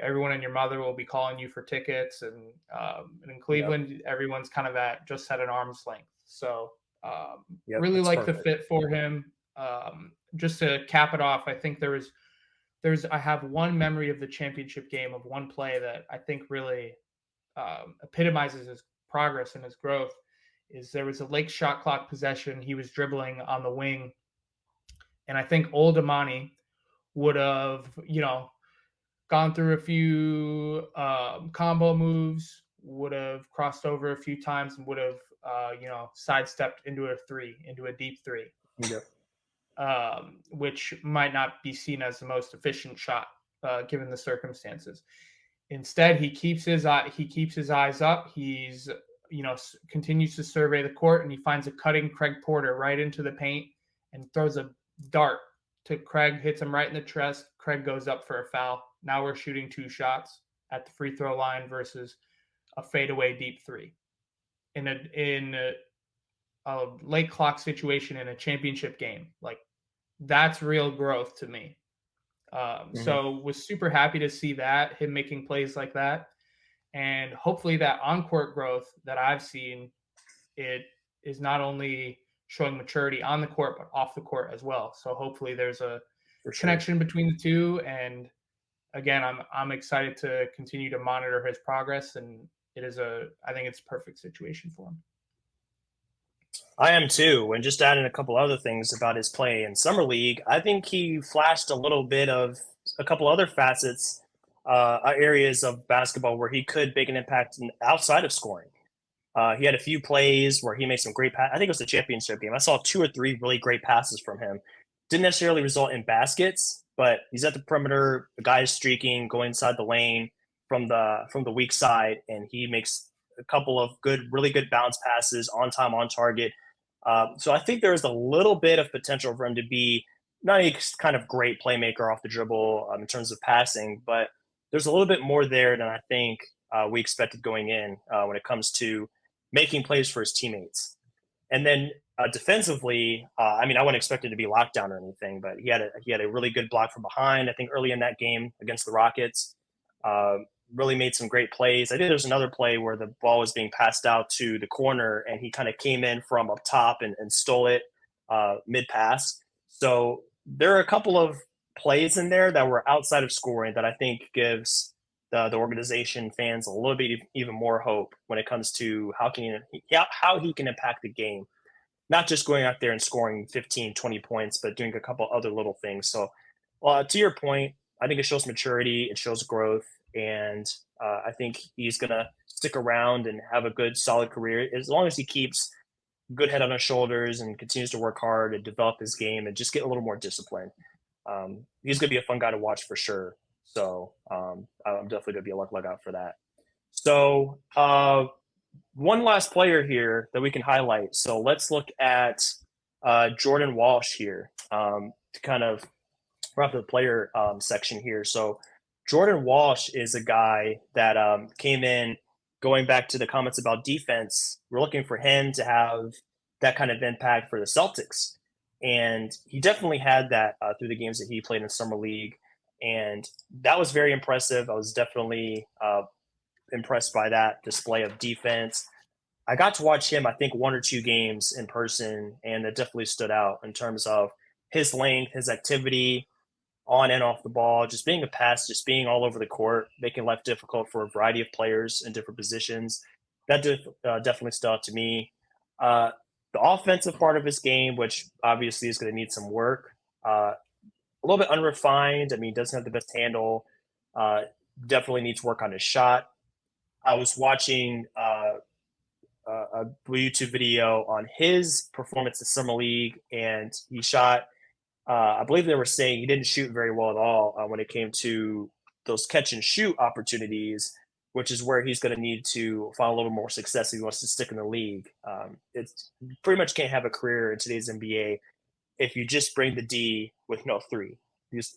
everyone and your mother will be calling you for tickets, and in Cleveland, everyone's kind of at an arm's length. So really like perfect. The fit for him. Just to cap it off, I think I have one memory of the championship game of one play that I think really epitomizes his progress and his growth. Is there was a late shot clock possession. He was dribbling on the wing, and I think old Emoni would have, gone through a few combo moves, would have crossed over a few times, and would have, sidestepped into a deep three. Yeah. Which might not be seen as the most efficient shot given the circumstances. Instead, he keeps his eyes up. He's continues to survey the court, and he finds a cutting Craig Porter right into the paint and throws a dart to Craig, hits him right in the chest. Craig goes up for a foul. Now we're shooting 2 shots at the free throw line versus a fadeaway deep three. In a late clock situation in a championship game, like that's real growth to me. So was super happy to see him making plays like that. And hopefully that on-court growth that I've seen, it is not only showing maturity on the court, but off the court as well. So hopefully there's a connection between the two. And again, I'm excited to continue to monitor his progress. And I think it's a perfect situation for him. I am too. And just adding a couple other things about his play in Summer League, I think he flashed a little bit of a couple other facets, areas of basketball where he could make an impact outside of scoring. He had a few plays where he made some great passes. I think it was the championship game. I saw 2 or 3 really great passes from him. Didn't necessarily result in baskets, but he's at the perimeter. The guy is streaking, going inside the lane from the weak side, and he makes a couple of really good bounce passes on time, on target. So I think there is a little bit of potential for him to be not a kind of great playmaker off the dribble in terms of passing, but there's a little bit more there than I think we expected going in when it comes to making plays for his teammates. And then defensively, I wouldn't expect it to be locked down or anything, but he had a really good block from behind, I think early in that game against the Rockets. Really made some great plays. I think there's another play where the ball was being passed out to the corner, and he kind of came in from up top and stole it mid-pass. So there are a couple of plays in there that were outside of scoring that I think gives the organization, fans a little bit even more hope when it comes to how he can impact the game. Not just going out there and scoring 15, 20 points, but doing a couple other little things. So to your point, I think it shows maturity, it shows growth, and I think he's going to stick around and have a good, solid career as long as he keeps good head on his shoulders and continues to work hard and develop his game and just get a little more discipline. He's going to be a fun guy to watch for sure. So I'm definitely going to be a look out for that. So one last player here that we can highlight. So let's look at Jordan Walsh here to kind of wrap the player section here. So Jordan Walsh is a guy that came in, going back to the comments about defense. We're looking for him to have that kind of impact for the Celtics. And he definitely had that through the games that he played in Summer League. And that was very impressive. I was definitely impressed by that display of defense. I got to watch him, I think, one or two games in person, and it definitely stood out in terms of his length, his activity on and off the ball, just being a pass, just being all over the court, making life difficult for a variety of players in different positions. That definitely stood out to me. Uh, the offensive part of his game, which obviously is going to need some work, a little bit unrefined. I mean, doesn't have the best handle. Uh, Definitely needs work on his shot. I was watching a YouTube video on his performance in Summer League, and he shot. I believe they were saying he didn't shoot very well at all when it came to those catch and shoot opportunities, which is where he's going to need to find a little more success if he wants to stick in the league. It's pretty much can't have a career in today's NBA if you just bring the D with no three.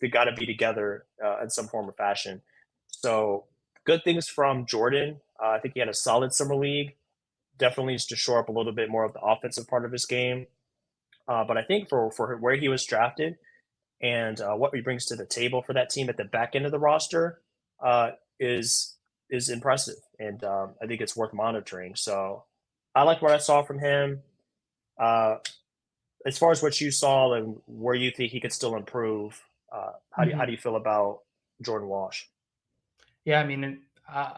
They got to be together in some form or fashion. So good things from Jordan. I think he had a solid summer league. Definitely needs to shore up a little bit more of the offensive part of his game. But I think for where he was drafted and what he brings to the table for that team at the back end of the roster uh, is is impressive, and I think it's worth monitoring. So I like what I saw from him. Uh, as far as what you saw and where you think he could still improve, how do Mm-hmm. you feel about Jordan Walsh? Yeah, I mean,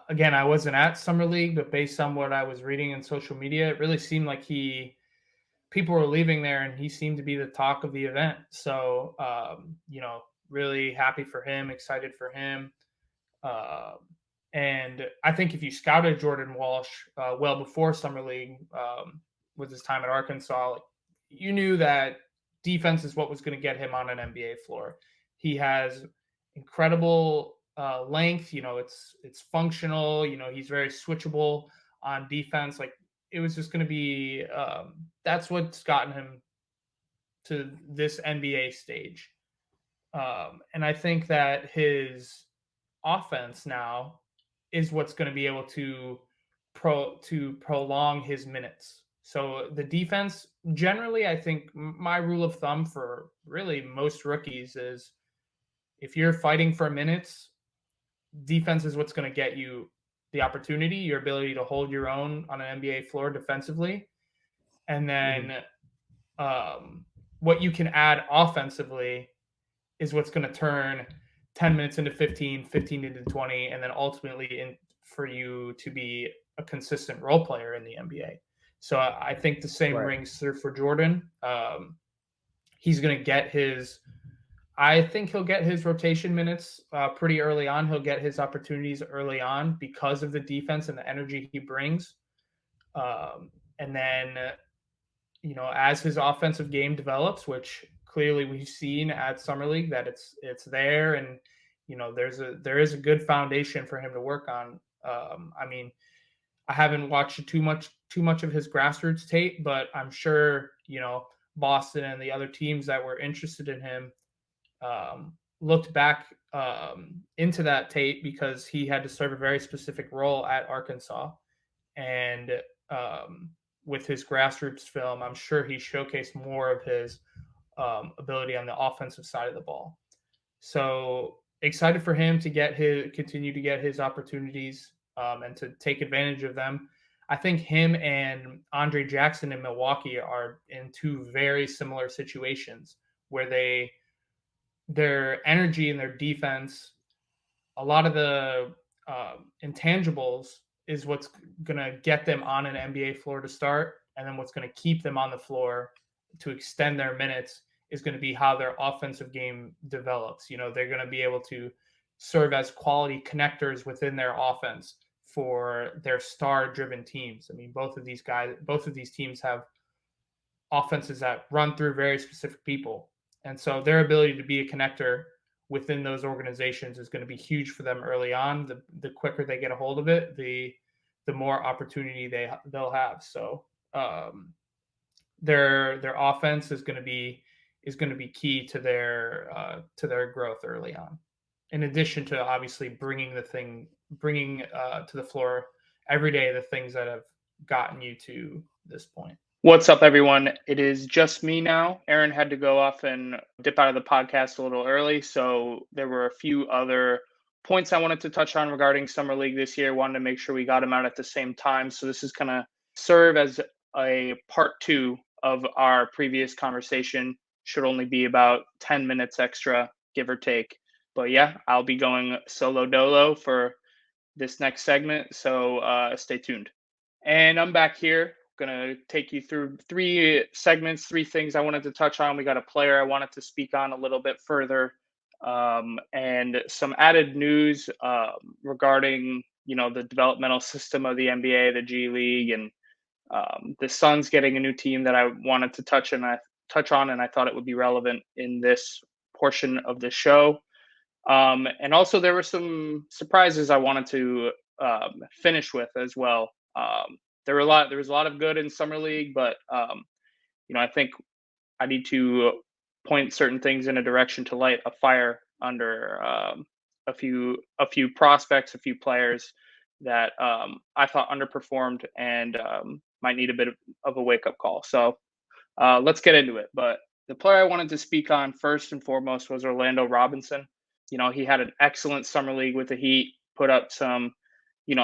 again, I wasn't at Summer League, but based on what I was reading in social media, it really seemed like people were leaving there, and he seemed to be the talk of the event. So, really happy for him, excited for him. Uh, and I think if you scouted Jordan Walsh well before Summer League, with his time at Arkansas, like, you knew that defense is what was going to get him on an NBA floor. He has incredible length. It's functional. He's very switchable on defense. Like, it was just going to be that's what's gotten him to this NBA stage. And I think that his offense now is what's going to be able to prolong his minutes. So the defense, generally, I think my rule of thumb for really most rookies is if you're fighting for minutes, defense is what's going to get you the opportunity, your ability to hold your own on an NBA floor defensively, and Mm-hmm. then what you can add offensively is what's going to turn 10 minutes into 15, 15 into 20, and then ultimately for you to be a consistent role player in the NBA. So I think the same Right. rings through for Jordan. He's going to get I think he'll get his rotation minutes pretty early on. He'll get his opportunities early on because of the defense and the energy he brings. And then, as his offensive game develops, which clearly we've seen at Summer League that it's there, and there is a good foundation for him to work on. I mean, I haven't watched too much of his grassroots tape, but I'm sure Boston and the other teams that were interested in him looked back into that tape because he had to serve a very specific role at Arkansas, and with his grassroots film, I'm sure he showcased more of his ability on the offensive side of the ball. So excited for him to continue to get his opportunities and to take advantage of them. I think him and Andre Jackson in Milwaukee are in two very similar situations where their energy and their defense, a lot of the intangibles is what's going to get them on an NBA floor to start. And then what's going to keep them on the floor to extend their minutes is going to be how their offensive game develops. They're going to be able to serve as quality connectors within their offense for their star driven teams. I mean, both of these teams have offenses that run through very specific people. And so their ability to be a connector within those organizations is going to be huge for them early on. The quicker they get a hold of it, the more opportunity they'll have. So their offense is going to be key to their growth early on. In addition to obviously bringing to the floor every day the things that have gotten you to this point. What's up, everyone? It is just me now. Aaron had to go off and dip out of the podcast a little early, so there were a few other points I wanted to touch on regarding Summer League this year. Wanted to make sure we got them out at the same time. So this is going to serve as a part 2 of our previous conversation. Should only be about 10 minutes extra, give or take. But yeah, I'll be going solo dolo for this next segment, so stay tuned. And I'm back here, gonna take you through 3 segments, 3 things I wanted to touch on. We got a player I wanted to speak on a little bit further, and some added news regarding the developmental system of the NBA, the G League, and the Suns getting a new team that I wanted to touch on, and I thought it would be relevant in this portion of the show. And also, there were some surprises I wanted to finish with as well. There was a lot of good in summer league, but I think I need to point certain things in a direction to light a fire under a few prospects, a few players that I thought underperformed and might need a bit of a wake up call. So let's get into it. But the player I wanted to speak on first and foremost was Orlando Robinson. He had an excellent summer league with the Heat, put up some,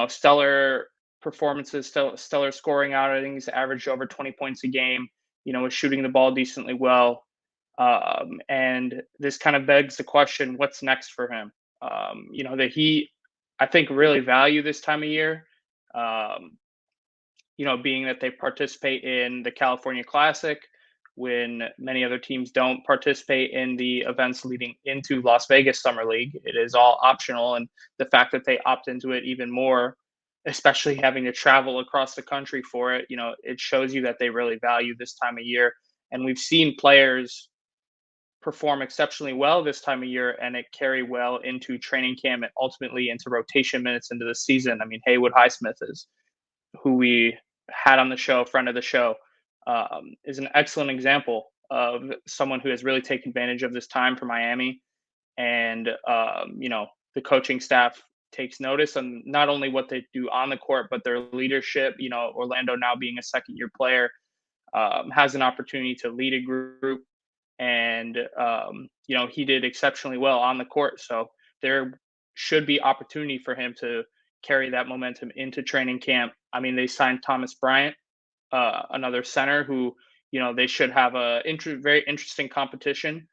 stellar performances, stellar scoring outings, averaged over 20 points a game, was shooting the ball decently well. And this kind of begs the question, what's next for him? The Heat, I think, really value this time of year, being that they participate in the California Classic, when many other teams don't participate in the events leading into Las Vegas Summer League. It is all optional, and the fact that they opt into it even more, especially having to travel across the country for it, it shows you that they really value this time of year. And we've seen players perform exceptionally well this time of year and it carry well into training camp and ultimately into rotation minutes into the season. I mean, Haywood Highsmith is who we had on the show, friend of the show, is an excellent example of someone who has really taken advantage of this time for Miami. And, the coaching staff takes notice on not only what they do on the court, but their leadership. Orlando, now being a second-year player, has an opportunity to lead a group. And, he did exceptionally well on the court. So there should be opportunity for him to carry that momentum into training camp. I mean, they signed Thomas Bryant, another center who, they should have a very interesting competition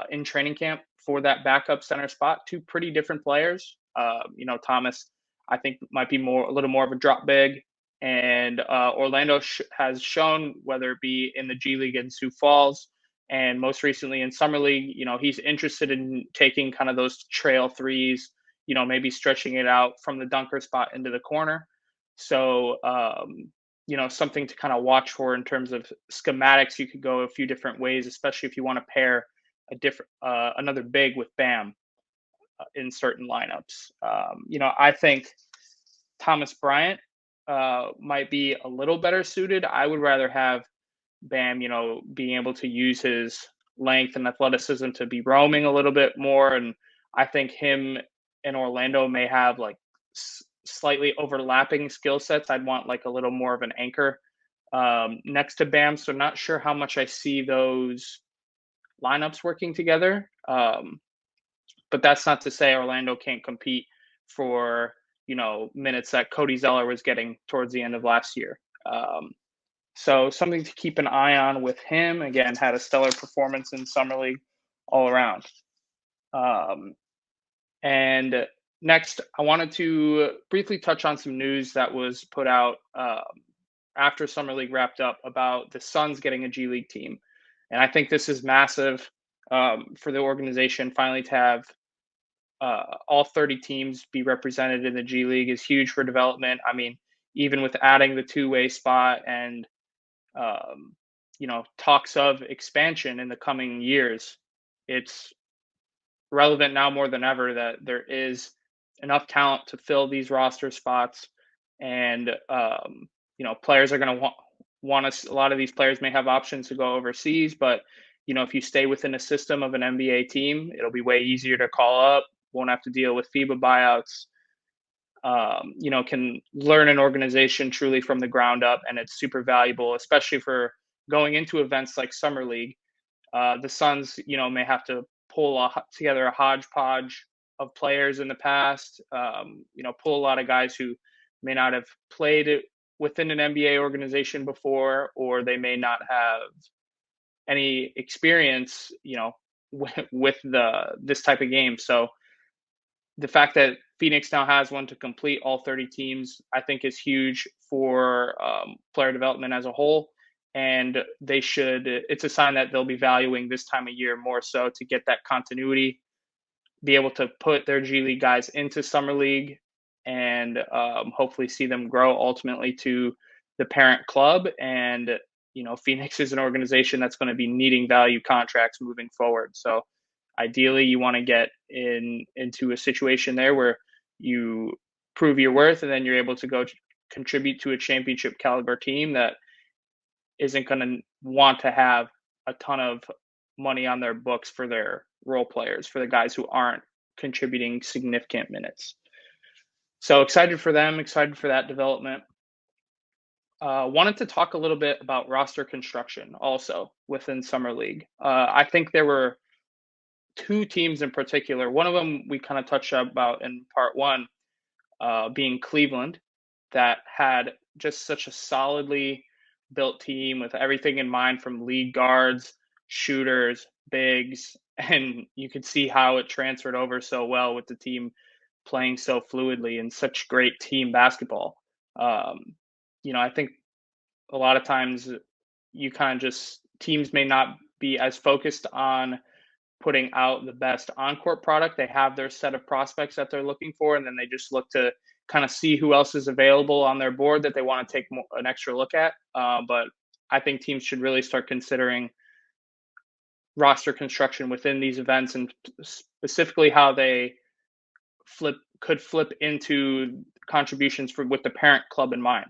in training camp for that backup center spot. 2 pretty different players. Thomas, I think, might be a little more of a drop big, and Orlando has shown, whether it be in the G League in Sioux Falls and most recently in Summer League, he's interested in taking kind of those trail threes, maybe stretching it out from the dunker spot into the corner. So, something to kind of watch for in terms of schematics. You could go a few different ways, especially if you want to pair another big with Bam in certain lineups. I think Thomas Bryant might be a little better suited. I would rather have Bam, being able to use his length and athleticism to be roaming a little bit more. And I think him and Orlando may have like slightly overlapping skill sets. I'd want like a little more of an anchor next to Bam. So not sure how much I see those lineups working together. But that's not to say Orlando can't compete for, minutes that Cody Zeller was getting towards the end of last year. So something to keep an eye on with him. Again, had a stellar performance in Summer League all around. And next, I wanted to briefly touch on some news that was put out after Summer League wrapped up about the Suns getting a G League team. And I think this is massive for the organization. Finally to have all 30 teams be represented in the G League is huge for development. I mean, even with adding the two-way spot and talks of expansion in the coming years, it's relevant now more than ever that there is enough talent to fill these roster spots. and players are going to want us. A lot of these players may have options to go overseas, but if you stay within a system of an NBA team, it'll be way easier to call up. Won't have to deal with FIBA buyouts. Can learn an organization truly from the ground up, and it's super valuable, especially for going into events like Summer League. The Suns, may have to pull together a hodgepodge of players in the past. Pull a lot of guys who may not have played within an NBA organization before, or they may not have any experience, with this type of game. So the fact that Phoenix now has one to complete all 30 teams, I think, is huge for player development as a whole. And it's a sign that they'll be valuing this time of year more so to get that continuity, be able to put their G League guys into Summer League, and hopefully see them grow ultimately to the parent club. And, Phoenix is an organization that's going to be needing value contracts moving forward. So ideally, you want to get into a situation there where you prove your worth, and then you're able to go contribute to a championship caliber team that isn't going to want to have a ton of money on their books for their role players, for the guys who aren't contributing significant minutes. So excited for them, excited for that development. Wanted to talk a little bit about roster construction also within Summer League. I think there were two teams in particular. One of them we kind of touched about in part one, being Cleveland, that had just such a solidly built team with everything in mind, from lead guards, shooters, bigs, and you could see how it transferred over so well with the team playing so fluidly and such great team basketball. I think a lot of times you kind of just, teams may not be as focused on putting out the best on-court product. They have their set of prospects that they're looking for, and then they just look to kind of see who else is available on their board that they want to take an extra look at. But I think teams should really start considering roster construction within these events, and specifically how they could flip into contributions with the parent club in mind.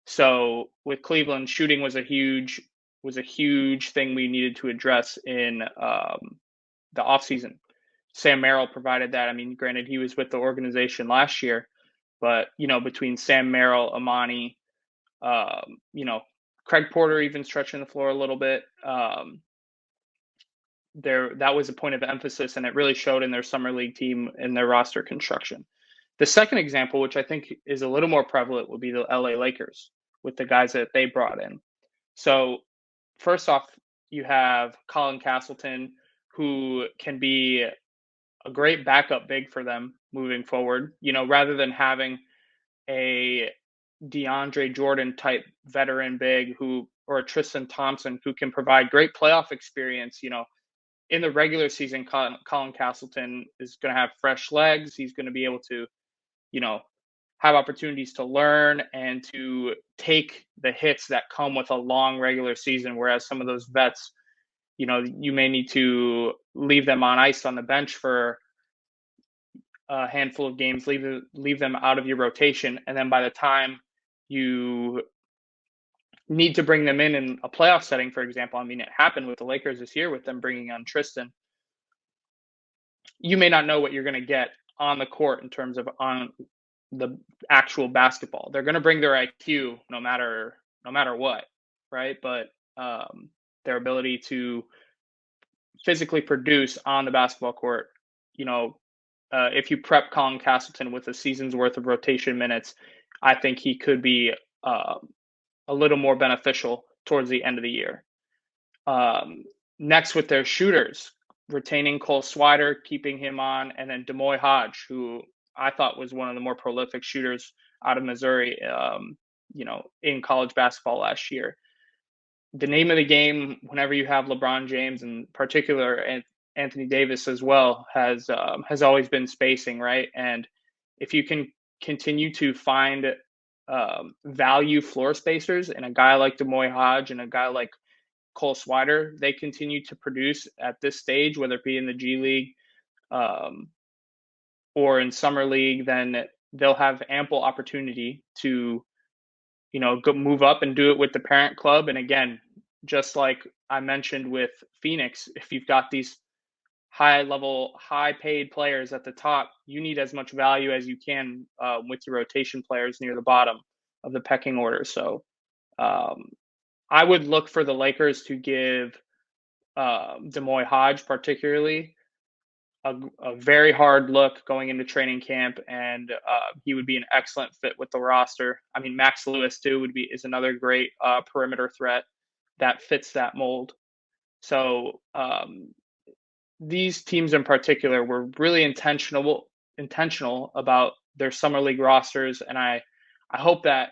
So with Cleveland, shooting was a huge thing we needed to address in the offseason. Sam Merrill provided that. I mean, granted, he was with the organization last year, but between Sam Merrill, Emoni, Craig Porter even stretching the floor a little bit, that was a point of emphasis, and it really showed in their Summer League team in their roster construction. The second example, which I think is a little more prevalent, would be the LA Lakers with the guys that they brought in. So first off, you have Colin Castleton, who can be a great backup big for them moving forward. Rather than having a DeAndre Jordan type veteran big or a Tristan Thompson who can provide great playoff experience, in the regular season, Colin Castleton is going to have fresh legs. He's going to be able to, have opportunities to learn and to take the hits that come with a long regular season. Whereas some of those vets, you may need to leave them on ice on the bench for a handful of games, leave them out of your rotation. And then by the time you need to bring them in a playoff setting, for example, I mean, it happened with the Lakers this year with them bringing on Tristan. You may not know what you're going to get on the court in terms of on the actual basketball. They're going to bring their IQ no matter what, right? But their ability to physically produce on the basketball court, if you prep Colin Castleton with a season's worth of rotation minutes, I think he could be a little more beneficial towards the end of the year. Next, with their shooters, retaining Cole Swider, keeping him on, and then Demoy Hodge, who I thought was one of the more prolific shooters out of Missouri, in college basketball last year. The name of the game, whenever you have LeBron James, and in particular Anthony Davis as well, has always been spacing, right? And if you can continue to find value floor spacers in a guy like Demoy Hodge and a guy like Cole Swider, they continue to produce at this stage, whether it be in the G League or in Summer League, then they'll have ample opportunity to, go move up and do it with the parent club. And again, just like I mentioned with Phoenix, if you've got these high level, high paid players at the top, you need as much value as you can with your rotation players near the bottom of the pecking order. So I would look for the Lakers to give Demoy Hodge particularly a very hard look going into training camp, and he would be an excellent fit with the roster. I mean, Max Lewis too is another great perimeter threat that fits that mold. So these teams in particular were really intentional about their summer league rosters, and I hope that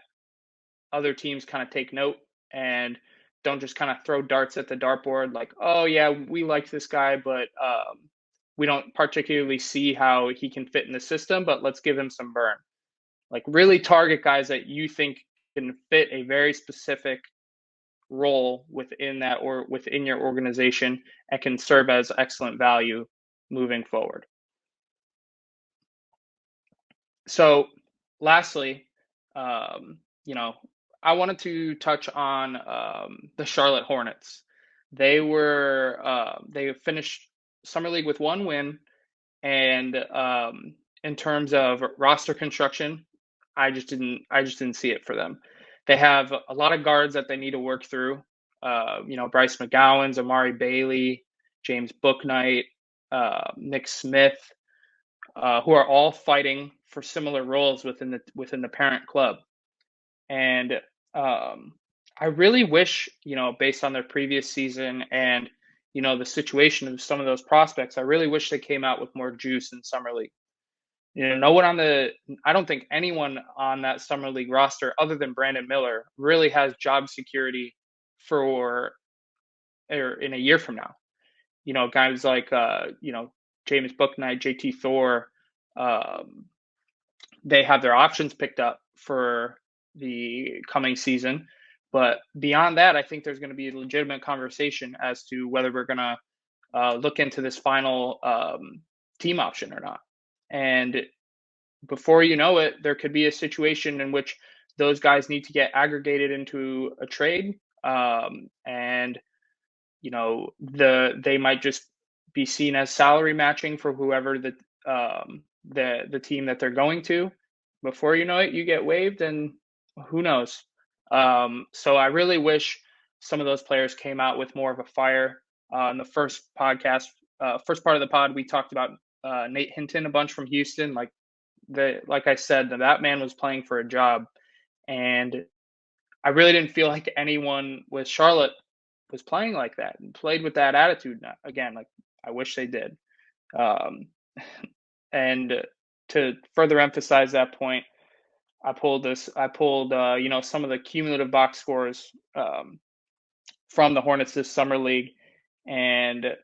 other teams kind of take note and don't just kind of throw darts at the dartboard like, oh yeah, we like this guy, but we don't particularly see how he can fit in the system, but let's give him some burn. Like, really target guys that you think can fit a very specific role within that or within your organization and can serve as excellent value moving forward. So lastly, I wanted to touch on the Charlotte Hornets. They finished Summer League with 1 win, and in terms of roster construction, I just didn't see it for them. They have a lot of guards that they need to work through. Bryce McGowan's, Amari Bailey, James Bouknight, Nick Smith, who are all fighting for similar roles within the parent club. And I really wish, based on their previous season and the situation of some of those prospects, I really wish they came out with more juice in Summer League. I don't think anyone on that Summer League roster other than Brandon Miller really has job security or in a year from now. Guys like James Bouknight, JT Thor, they have their options picked up for the coming season. But beyond that, I think there's going to be a legitimate conversation as to whether we're going to look into this final team option or not. And before you know it, there could be a situation in which those guys need to get aggregated into a trade, and they might just be seen as salary matching for whoever the team that they're going to. Before you know it, you get waived, and who knows. So I really wish some of those players came out with more of a fire. In the first part of the pod, we talked about Nate Hinton a bunch from Houston. Like I said, that man was playing for a job, and I really didn't feel like anyone with Charlotte was playing like that and played with that attitude. Again, like, I wish they did. And to further emphasize that point, I pulled some of the cumulative box scores from the Hornets this summer league, and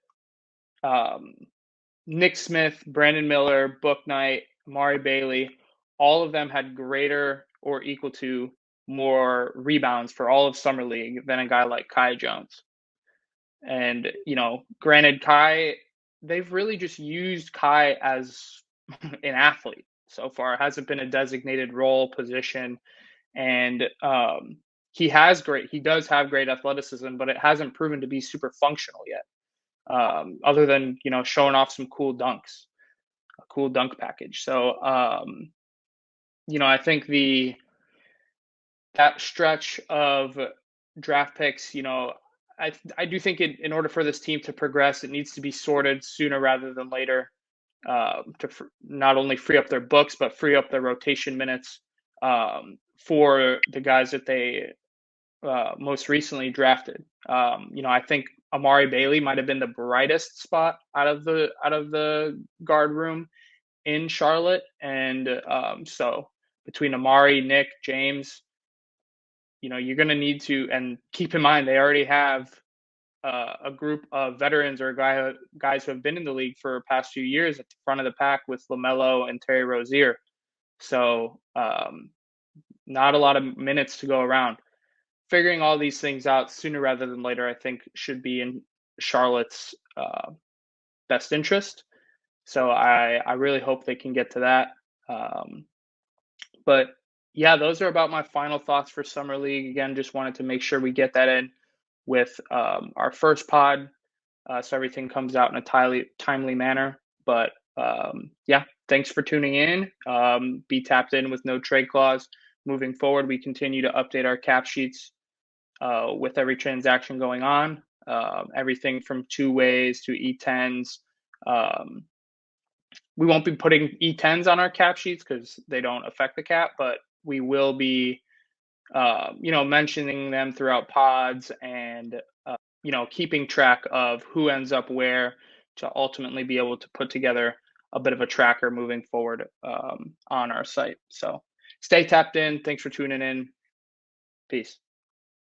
Nick Smith, Brandon Miller, Bouknight, Amari Bailey, all of them had greater or equal to more rebounds for all of summer league than a guy like Kai Jones. And granted, Kai, they've really just used Kai as an athlete so far. It hasn't been a designated role position, and he does have great athleticism, but it hasn't proven to be super functional yet. Other than showing off some cool dunks, a cool dunk package. So I think that stretch of draft picks, I do think in order for this team to progress, it needs to be sorted sooner rather than later, to not only free up their books, but free up their rotation minutes for the guys that they most recently drafted. I think Amari Bailey might have been the brightest spot out of the guard room in Charlotte. And so between Amari, Nick, James, you're going to need to, and keep in mind, they already have a group of veterans or guys who have been in the league for the past few years at the front of the pack with LaMelo and Terry Rozier. So not a lot of minutes to go around. Figuring all these things out sooner rather than later, I think, should be in Charlotte's best interest. So I really hope they can get to that. But yeah, those are about my final thoughts for Summer League. Again, just wanted to make sure we get that in with our first pod, so everything comes out in a timely manner. But yeah, thanks for tuning in. Be tapped in with no trade clause. Moving forward, we continue to update our cap sheets with every transaction going on. Everything from two ways to E10s. We won't be putting E10s on our cap sheets because they don't affect the cap, but we will be, mentioning them throughout pods and, keeping track of who ends up where to ultimately be able to put together a bit of a tracker moving forward on our site. So stay tapped in. Thanks for tuning in. Peace.